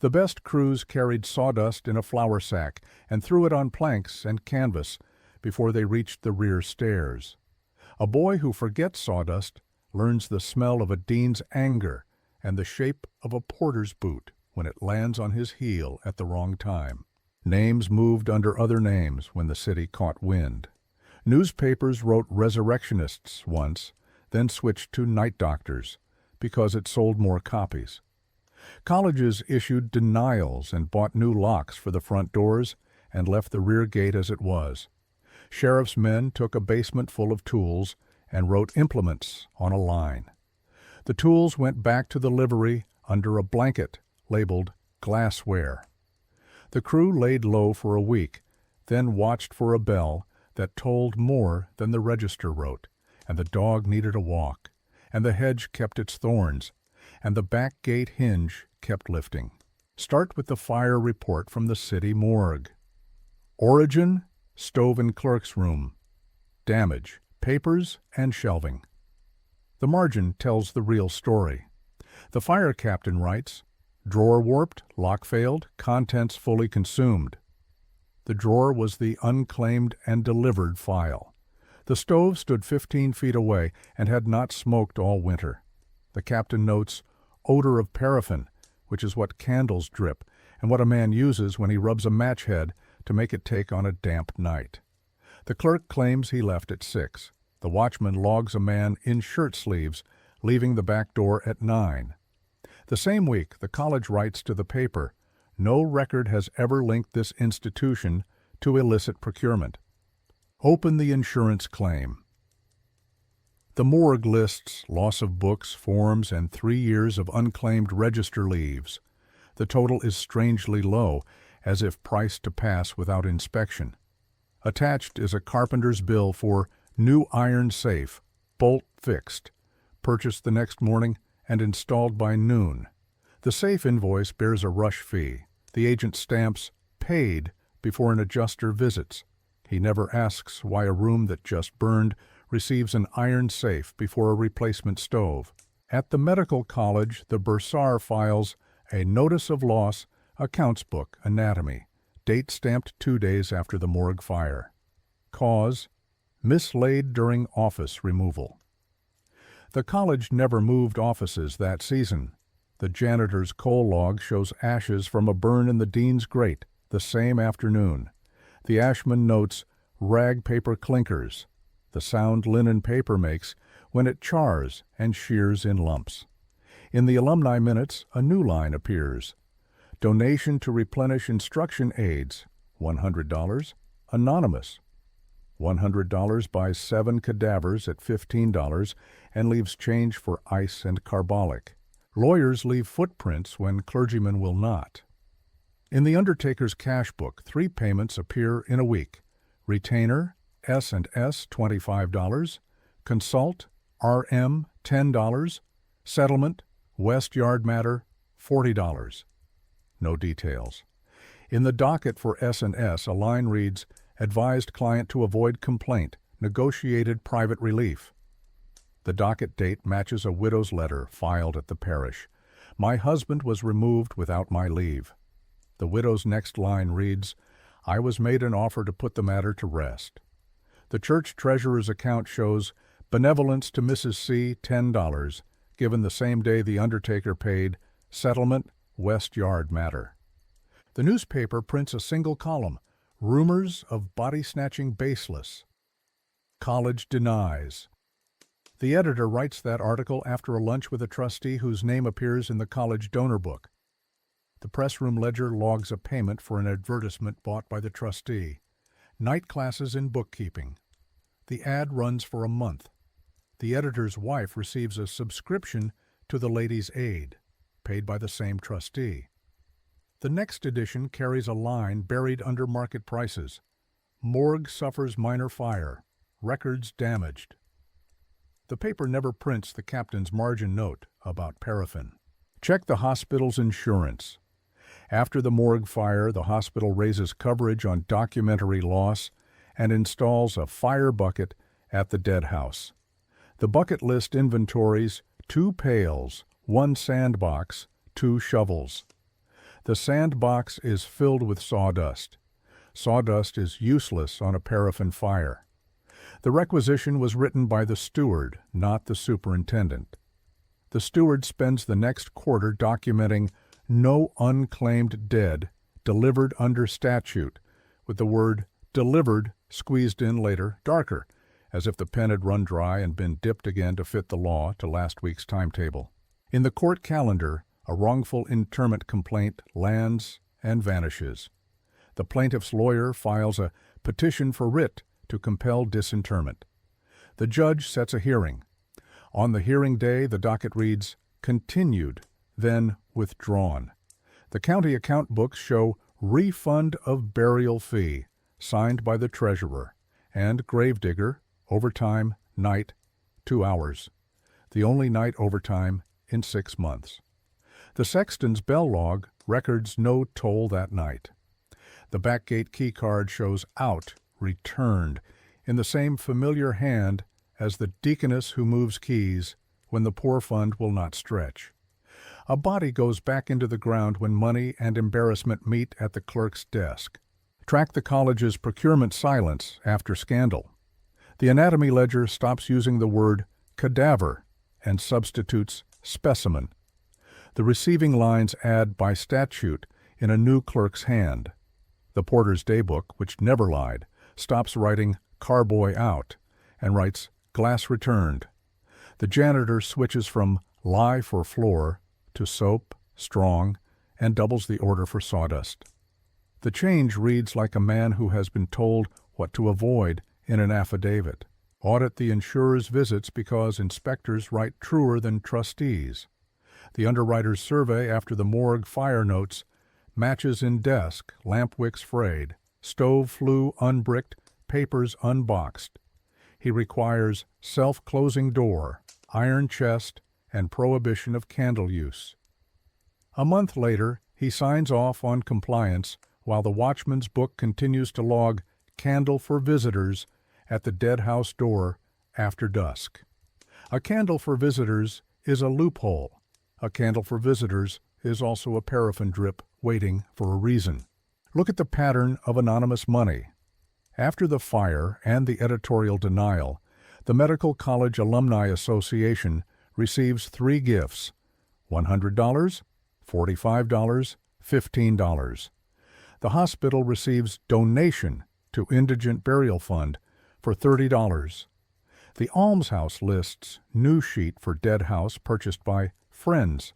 The best crews carried sawdust in a flour sack and threw it on planks and canvas before they reached the rear stairs. A boy who forgets sawdust learns the smell of a dean's anger and the shape of a porter's boot when it lands on his heel at the wrong time. Names moved under other names when the city caught wind. Newspapers wrote resurrectionists once, then switched to night doctors because it sold more copies. Colleges issued denials and bought new locks for the front doors and left the rear gate as it was. Sheriff's men took a basement full of tools and wrote implements on a line. The tools went back to the livery under a blanket labeled glassware. The crew laid low for a week, then watched for a bell that told more than the register wrote, and the dog needed a walk, and the hedge kept its thorns, and the back gate hinge kept lifting. Start with the fire report from the city morgue. Origin, stove and clerk's room. Damage, papers and shelving. The margin tells the real story. The fire captain writes, drawer warped, lock failed, contents fully consumed. The drawer was the unclaimed and delivered file. The stove stood 15 feet away and had not smoked all winter. The captain notes, odor of paraffin, which is what candles drip and what a man uses when he rubs a match head to make it take on a damp night. The clerk claims he left at 6. The watchman logs a man in shirt sleeves, leaving the back door at 9. The same week, the college writes to the paper, no record has ever linked this institution to illicit procurement. Open the insurance claim. The morgue lists loss of books, forms, and 3 years of unclaimed register leaves. The total is strangely low, as if priced to pass without inspection. Attached is a carpenter's bill for new iron safe, bolt fixed, purchased the next morning and installed by noon. The safe invoice bears a rush fee. The agent stamps "paid" before an adjuster visits. He never asks why a room that just burned receives an iron safe before a replacement stove. At the medical college, the bursar files a notice of loss, accounts book, anatomy, date stamped 2 days after the morgue fire. Cause: mislaid during office removal. The college never moved offices that season. The janitor's coal log shows ashes from a burn in the dean's grate the same afternoon. The ashman notes rag paper clinkers, the sound linen paper makes when it chars and shears in lumps. In the alumni minutes, a new line appears. Donation to replenish instruction aids, $100, anonymous. $100 buys 7 cadavers at $15 and leaves change for ice and carbolic. Lawyers leave footprints when clergymen will not. In the undertaker's cash book, 3 payments appear in a week. Retainer, S&S, $25. Consult, RM, $10. Settlement, West Yard Matter, $40. No details. In the docket for S&S, a line reads, advised client to avoid complaint, negotiated private relief. The docket date matches a widow's letter filed at the parish. My husband was removed without my leave. The widow's next line reads, I was made an offer to put the matter to rest. The church treasurer's account shows benevolence to Mrs. C, $10, given the same day the undertaker paid, settlement, West Yard Matter. The newspaper prints a single column, rumors of body snatching baseless. College denies. The editor writes that article after a lunch with a trustee whose name appears in the college donor book. The press room ledger logs a payment for an advertisement bought by the trustee. Night classes in bookkeeping. The ad runs for a month. The editor's wife receives a subscription to the Ladies' Aid, paid by the same trustee. The next edition carries a line buried under market prices. Morgue suffers minor fire. Records damaged. The paper never prints the captain's margin note about paraffin. Check the hospital's insurance. After the morgue fire, the hospital raises coverage on documentary loss and installs a fire bucket at the dead house. The bucket list inventories 2 pails, 1 sandbox, 2 shovels. The sandbox is filled with sawdust. Sawdust is useless on a paraffin fire. The requisition was written by the steward, not the superintendent. The steward spends the next quarter documenting no unclaimed dead delivered under statute, with the word delivered squeezed in later, darker, as if the pen had run dry and been dipped again to fit the law to last week's timetable. In the court calendar, a wrongful interment complaint lands and vanishes. The plaintiff's lawyer files a petition for writ to compel disinterment. The judge sets a hearing. On the hearing day, the docket reads, continued, then withdrawn. The county account books show refund of burial fee, signed by the treasurer, and gravedigger, overtime, night, 2 hours. The only night overtime in 6 months. The sexton's bell log records no toll that night. The back gate key card shows out, returned, in the same familiar hand as the deaconess who moves keys when the poor fund will not stretch. A body goes back into the ground when money and embarrassment meet at the clerk's desk. Track the college's procurement silence after scandal. The anatomy ledger stops using the word cadaver and substitutes specimen. The receiving lines add by statute in a new clerk's hand. The porter's daybook, which never lied, stops writing carboy out and writes glass returned. The janitor switches from lye for floor to soap, strong, and doubles the order for sawdust. The change reads like a man who has been told what to avoid in an affidavit. Audit the insurer's visits because inspectors write truer than trustees. The underwriter's survey after the morgue fire notes matches in desk, lamp wicks frayed, stove flue unbricked, papers unboxed. He requires self-closing door, iron chest, and prohibition of candle use. A month later, he signs off on compliance while the watchman's book continues to log "candle for visitors" at the dead house door after dusk. A candle for visitors is a loophole. A candle for visitors is also a paraffin drip waiting for a reason. Look at the pattern of anonymous money. After the fire and the editorial denial, the Medical College Alumni Association receives 3 gifts: $100, $45, $15. The hospital receives donation to Indigent Burial Fund for $30. The almshouse lists new sheet for dead house purchased by friends.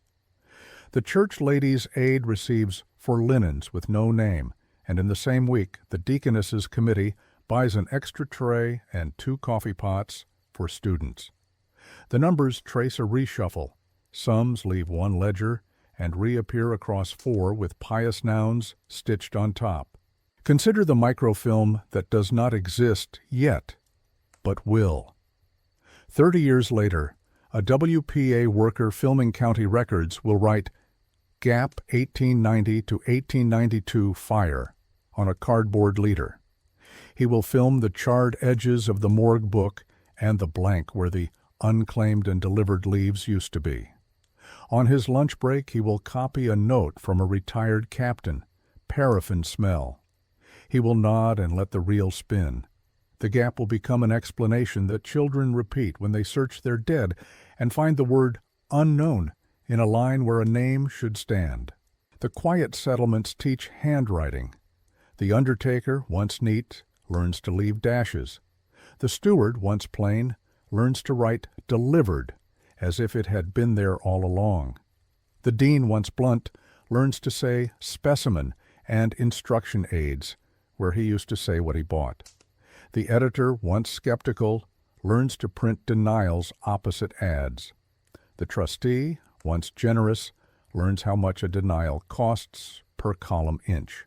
The Church Ladies' Aid receives for linens with no name, and in the same week the Deaconesses Committee buys an extra tray and 2 coffee pots for students. The numbers trace a reshuffle. Sums leave 1 ledger and reappear across 4 with pious nouns stitched on top. Consider the microfilm that does not exist yet, but will. 30 years later, a WPA worker filming county records will write "Gap 1890 to 1892 fire" on a cardboard leader. He will film the charred edges of the morgue book and the blank where the unclaimed and delivered leaves used to be. On his lunch break, he will copy a note from a retired captain, "Paraffin smell." He will nod and let the reel spin. The gap will become an explanation that children repeat when they search their dead and find the word "unknown" in a line where a name should stand. The quiet settlements teach handwriting. The undertaker, once neat, learns to leave dashes. The steward, once plain, learns to write "delivered" as if it had been there all along. The dean, once blunt, learns to say "specimen" and "instruction aids" where he used to say what he bought. The editor, once skeptical, learns to print denials opposite ads. The trustee, once generous, learns how much a denial costs per column inch.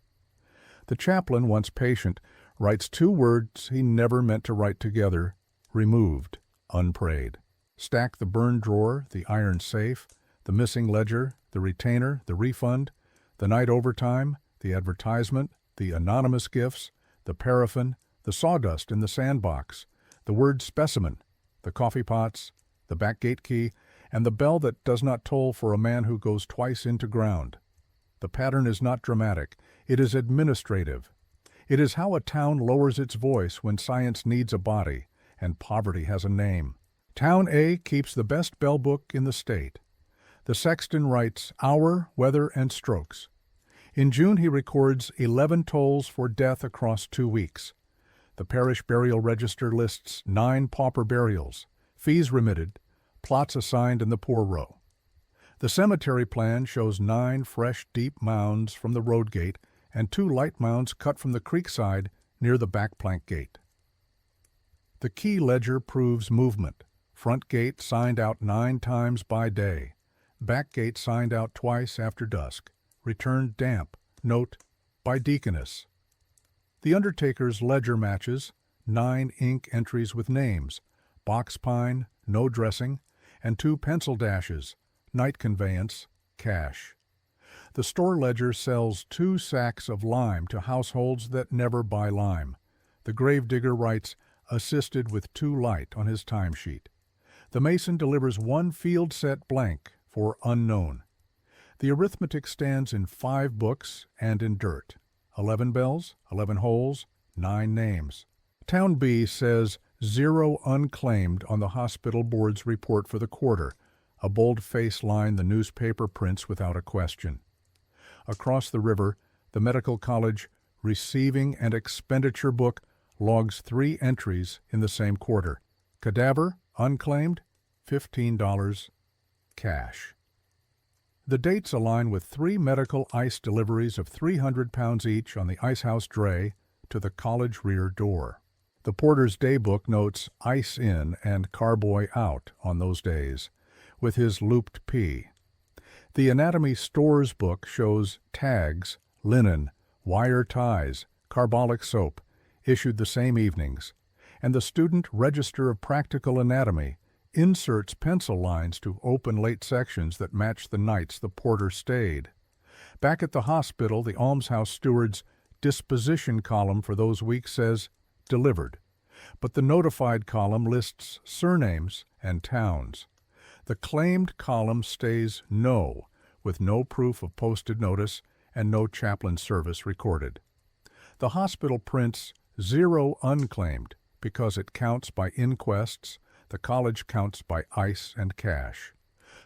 The chaplain, once patient, writes 2 words he never meant to write together: removed, unprayed. Stack the burned drawer, the iron safe, the missing ledger, the retainer, the refund, the night overtime, the advertisement, the anonymous gifts, the paraffin, the sawdust in the sandbox, the word "specimen," the coffee pots, the back gate key, and the bell that does not toll for a man who goes twice into ground. The pattern is not dramatic. It is administrative. It is how a town lowers its voice when science needs a body and poverty has a name. Town A keeps the best bell book in the state. The sexton writes hour, weather, and strokes. In June he records 11 tolls for death across 2 weeks. The parish burial register lists 9 pauper burials, fees remitted, plots assigned in the poor row. The cemetery plan shows 9 fresh, deep mounds from the road gate and 2 light mounds cut from the creek side near the back plank gate. The key ledger proves movement. Front gate signed out 9 times by day. Back gate signed out twice after dusk. Returned damp. Note, by deaconess. The undertaker's ledger matches 9 ink entries with names: box pine, no dressing, and 2 pencil dashes, night conveyance, cash. The store ledger sells 2 sacks of lime to households that never buy lime. The gravedigger writes "assisted with 2 light" on his timesheet. The mason delivers 1 field set blank for "unknown." The arithmetic stands in 5 books and in dirt. 11 bells, 11 holes, 9 names. Town B says 0 unclaimed on the hospital board's report for the quarter, a bold-face line the newspaper prints without a question. Across the river, the Medical College Receiving and Expenditure book logs 3 entries in the same quarter. Cadaver, unclaimed, $15, cash. The dates align with 3 medical ice deliveries of 300 pounds each on the icehouse dray to the college rear door. The Porter's Daybook notes ice in and carboy out on those days, with his looped P. The Anatomy Stores book shows tags, linen, wire ties, carbolic soap, issued the same evenings, and the Student Register of Practical Anatomy inserts pencil lines to open late sections that match the nights the porter stayed. Back at the hospital, the almshouse steward's disposition column for those weeks says delivered, but the notified column lists surnames and towns. The claimed column stays no, with no proof of posted notice and no chaplain service recorded. The hospital prints 0 unclaimed because it counts by inquests, the college counts by ice and cash.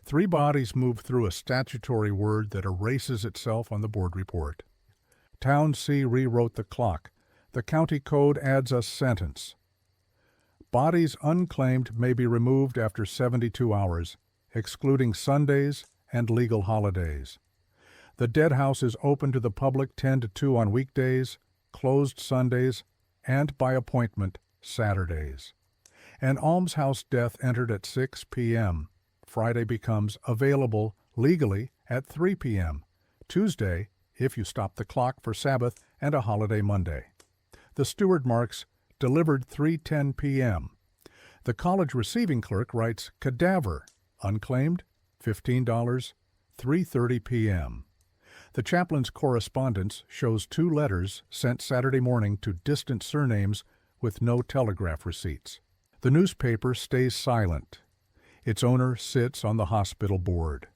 3 bodies move through a statutory word that erases itself on the board report. Town C rewrote the clock. The county code adds a sentence. Bodies unclaimed may be removed after 72 hours, excluding Sundays and legal holidays. The dead house is open to the public 10 to 2 on weekdays, closed Sundays, and by appointment Saturdays. An almshouse death entered at 6 p.m. Friday becomes available legally at 3 p.m. Tuesday, if you stop the clock for Sabbath and a holiday Monday. The steward marks delivered 3:10 p.m. The college receiving clerk writes cadaver, unclaimed, $15, 3:30 p.m. The chaplain's correspondence shows 2 letters sent Saturday morning to distant surnames with no telegraph receipts. The newspaper stays silent. Its owner sits on the hospital board.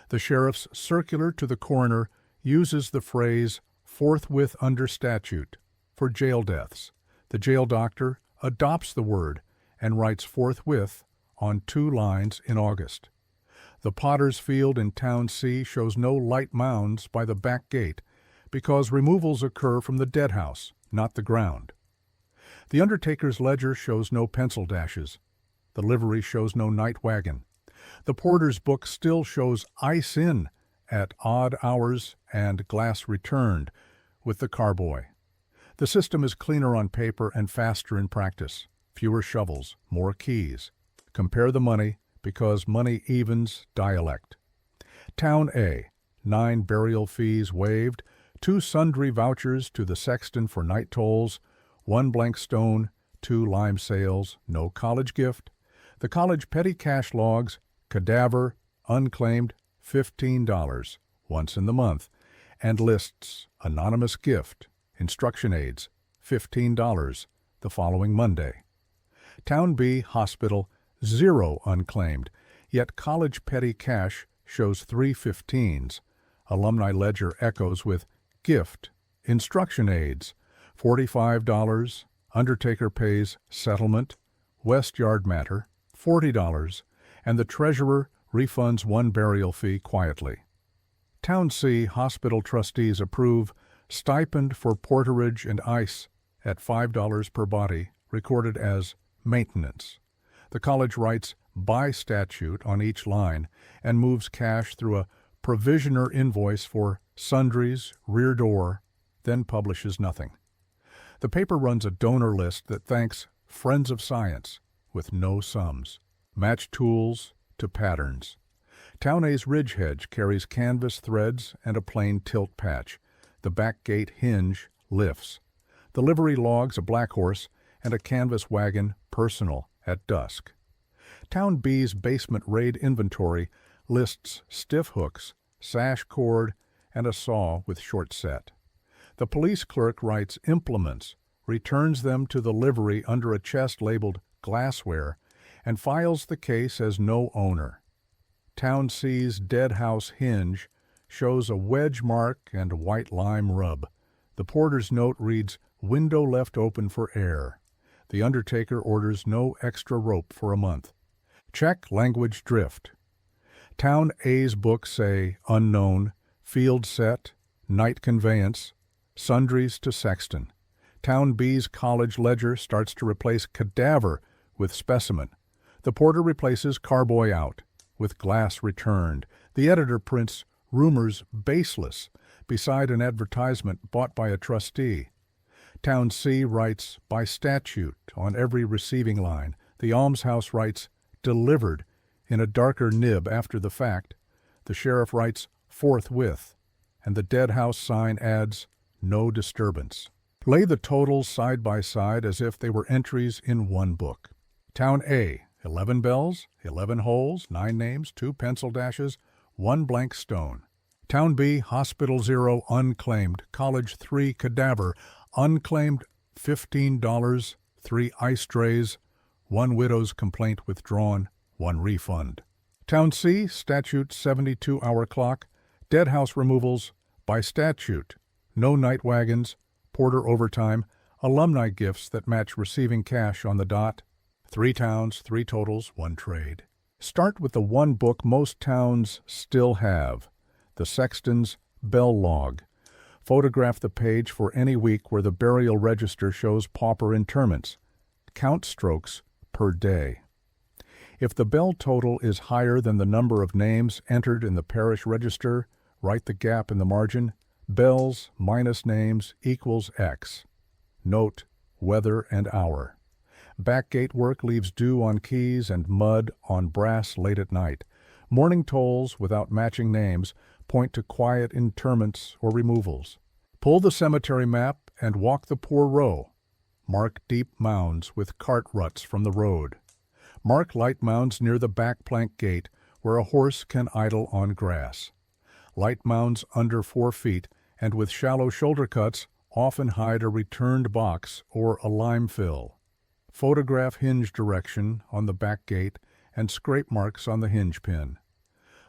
The sheriff's circular to the coroner uses the phrase forthwith under statute for jail deaths. The jail doctor adopts the word and writes forthwith on 2 lines in August. The Potter's Field in Town C shows no light mounds by the back gate because removals occur from the dead house, not the ground. The undertaker's ledger shows no pencil dashes. The livery shows no night wagon. The porter's book still shows ice in at odd hours and glass returned with the carboy. The system is cleaner on paper and faster in practice. Fewer shovels, more keys. Compare the money because money evens dialect. Town A, 9 burial fees waived, 2 sundry vouchers to the sexton for night tolls, 1 blank stone, 2 lime sales, no college gift. The college petty cash logs, cadaver, unclaimed, $15, once in the month, and lists anonymous gift, instruction aids, $15, the following Monday. Town B, hospital, 0 unclaimed, yet college petty cash shows 3 15s. Alumni ledger echoes with gift, instruction aids, $45, undertaker pays settlement, West Yard matter, $40, and the treasurer refunds 1 burial fee quietly. Town C hospital trustees approve stipend for porterage and ice at $5 per body, recorded as maintenance. The college writes by statute on each line and moves cash through a provisioner invoice for sundries, rear door, then publishes nothing. The paper runs a donor list that thanks Friends of Science with no sums. Match tools to patterns. Town A's ridge hedge carries canvas threads and a plain tilt patch. The back gate hinge lifts. The livery logs a black horse and a canvas wagon personal at dusk. Town B's basement raid inventory lists stiff hooks, sash cord, and a saw with short set. The police clerk writes implements, returns them to the livery under a chest labeled glassware, and files the case as no owner. Town C's dead house hinge shows a wedge mark and a white lime rub. The porter's note reads, window left open for air. The undertaker orders no extra rope for a month. Check language drift. Town A's books say unknown, field set, night conveyance, sundries to sexton. Town B's college ledger starts to replace cadaver with specimen. The porter replaces carboy out with glass returned. The editor prints rumors baseless beside an advertisement bought by a trustee. Town C writes by statute on every receiving line. The almshouse writes delivered in a darker nib after the fact. The sheriff writes forthwith, and the dead house sign adds no disturbance. Lay the totals side by side as if they were entries in one book. Town A, 11 bells, 11 holes, 9 names, 2 pencil dashes, 1 blank stone. Town B, Hospital 0, unclaimed. College 3, cadaver, unclaimed, $15, 3 ice trays, 1 widow's complaint withdrawn, 1 refund. Town C, statute 72-hour clock, dead house removals by statute, no night wagons, porter overtime, alumni gifts that match receiving cash on the dot. 3 towns, 3 totals, 1 trade. Start with the one book most towns still have, the sexton's bell log. Photograph the page for any week where the burial register shows pauper interments. Count strokes per day. If the bell total is higher than the number of names entered in the parish register, write the gap in the margin. Bells minus names equals X. Note weather and hour. Backgate work leaves dew on keys and mud on brass late at night. Morning tolls without matching names point to quiet interments or removals. Pull the cemetery map and walk the poor row. Mark deep mounds with cart ruts from the road. Mark light mounds near the back plank gate where a horse can idle on grass. Light mounds under 4 feet and with shallow shoulder cuts often hide a returned box or a lime fill. Photograph hinge direction on the back gate and scrape marks on the hinge pin.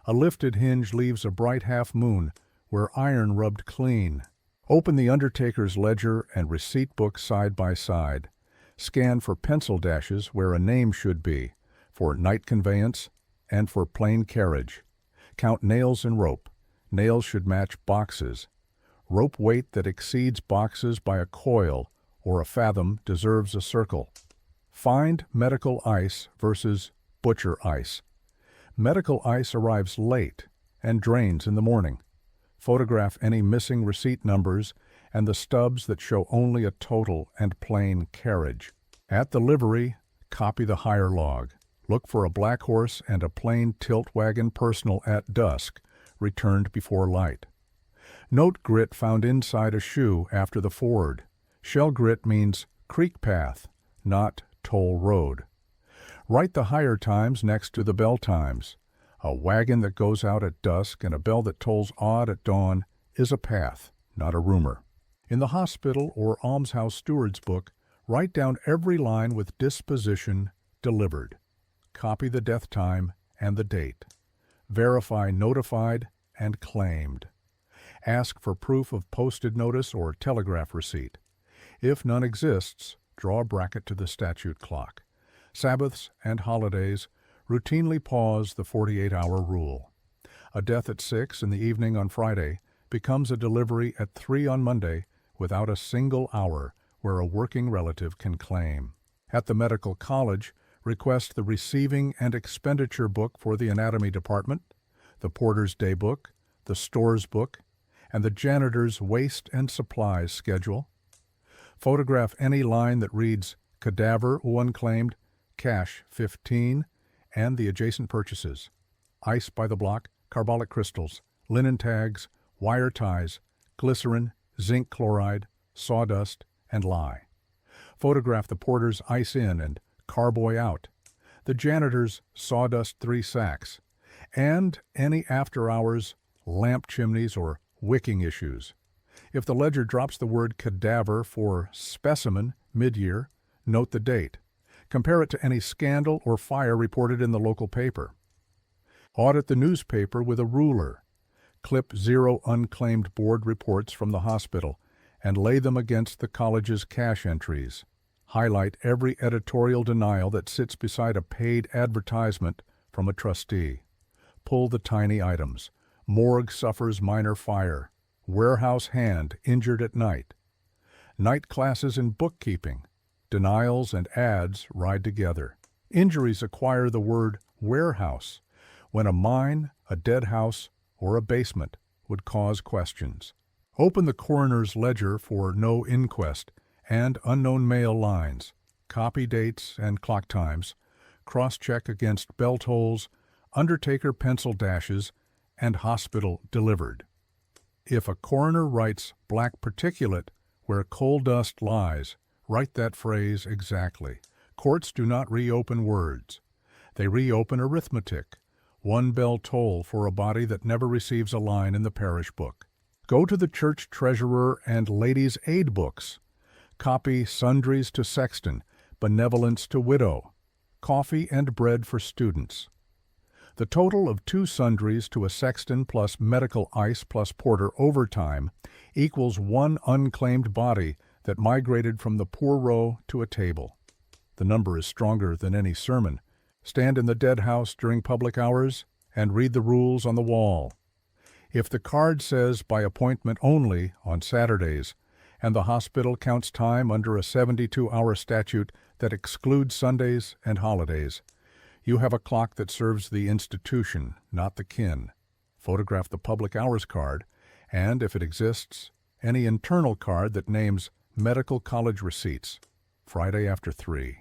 A lifted hinge leaves a bright half moon where iron rubbed clean. Open the undertaker's ledger and receipt book side by side. Scan for pencil dashes where a name should be, for night conveyance, and for plain carriage. Count nails and rope. Nails should match boxes. Rope weight that exceeds boxes by a coil or a fathom deserves a circle. Find medical ice versus butcher ice. Medical ice arrives late and drains in the morning. Photograph any missing receipt numbers and the stubs that show only a total and plain carriage. At the livery, copy the hire log. Look for a black horse and a plain tilt wagon personal at dusk, returned before light. Note grit found inside a shoe after the ford. Shell grit means creek path, not toll road. Write the hire times next to the bell times. A wagon that goes out at dusk and a bell that tolls odd at dawn is a path, not a rumor. In the hospital or almshouse steward's book, write down every line with disposition delivered. Copy the death time and the date. Verify notified and claimed. Ask for proof of posted notice or telegraph receipt. If none exists, draw a bracket to the statute clock. Sabbaths and holidays routinely pause the 48-hour rule. A death at 6 in the evening on Friday becomes a delivery at 3 on Monday without a single hour where a working relative can claim. At the medical college, request the receiving and expenditure book for the anatomy department, the porter's day book, the store's book, and the janitor's waste and supplies schedule. Photograph any line that reads cadaver unclaimed, cash 15, and the adjacent purchases: ice by the block, carbolic crystals, linen tags, wire ties, glycerin, zinc chloride, sawdust, and lye. Photograph the porter's ice in and carboy out, the janitor's sawdust 3 sacks, and any after-hours lamp chimneys or wicking issues. If the ledger drops the word cadaver for specimen mid-year, note the date. Compare it to any scandal or fire reported in the local paper. Audit the newspaper with a ruler. Clip 0 unclaimed board reports from the hospital and lay them against the college's cash entries. Highlight every editorial denial that sits beside a paid advertisement from a trustee. Pull the tiny items. Morgue suffers minor fire. Warehouse hand injured at night. Night classes in bookkeeping. Denials and ads ride together. Injuries acquire the word warehouse when a mine, a dead house, or a basement would cause questions. Open the coroner's ledger for no inquest and unknown mail lines. Copy dates and clock times. Cross-check against bell tolls, undertaker pencil dashes, and hospital delivered. If a coroner writes black particulate where coal dust lies, write that phrase exactly. Courts do not reopen words. They reopen arithmetic. One bell toll for a body that never receives a line in the parish book. Go to the church treasurer and ladies' aid books. Copy sundries to sexton, benevolence to widow, coffee and bread for students. The total of 2 sundries to a sexton plus medical ice plus porter overtime equals 1 unclaimed body that migrated from the poor row to a table. The number is stronger than any sermon. Stand in the dead house during public hours and read the rules on the wall. If the card says by appointment only on Saturdays, and the hospital counts time under a 72-hour statute that excludes Sundays and holidays, you have a clock that serves the institution, not the kin. Photograph the public hours card, and, if it exists, any internal card that names medical college receipts, Friday after 3.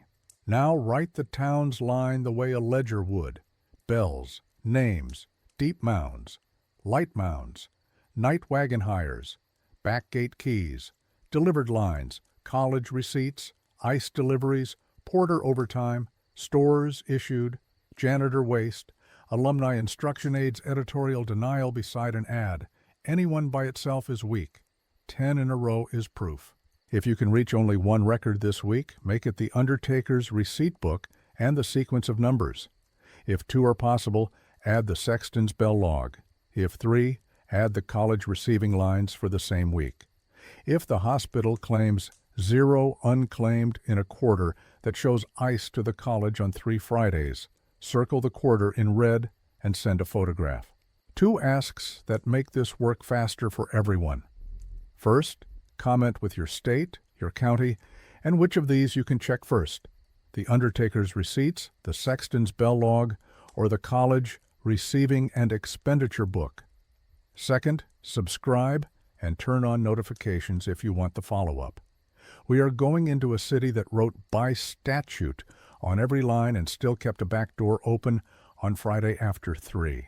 Now write the town's line the way a ledger would. Bells, names, deep mounds, light mounds, night wagon hires, back gate keys, delivered lines, college receipts, ice deliveries, porter overtime, stores issued, janitor waste, alumni instruction aides editorial denial beside an ad. Anyone by itself is weak. 10 in a row is proof. If you can reach only 1 record this week, make it the Undertaker's receipt book and the sequence of numbers. If 2 are possible, add the sexton's bell log. If 3, add the college receiving lines for the same week. If the hospital claims 0 unclaimed in a quarter that shows ice to the college on 3 Fridays, circle the quarter in red and send a photograph. 2 asks that make this work faster for everyone. First, comment with your state, your county, and which of these you can check first: the Undertaker's receipts, the sexton's bell log, or the college receiving and expenditure book. Second, subscribe and turn on notifications if you want the follow-up. We are going into a city that wrote by statute on every line and still kept a back door open on Friday after 3.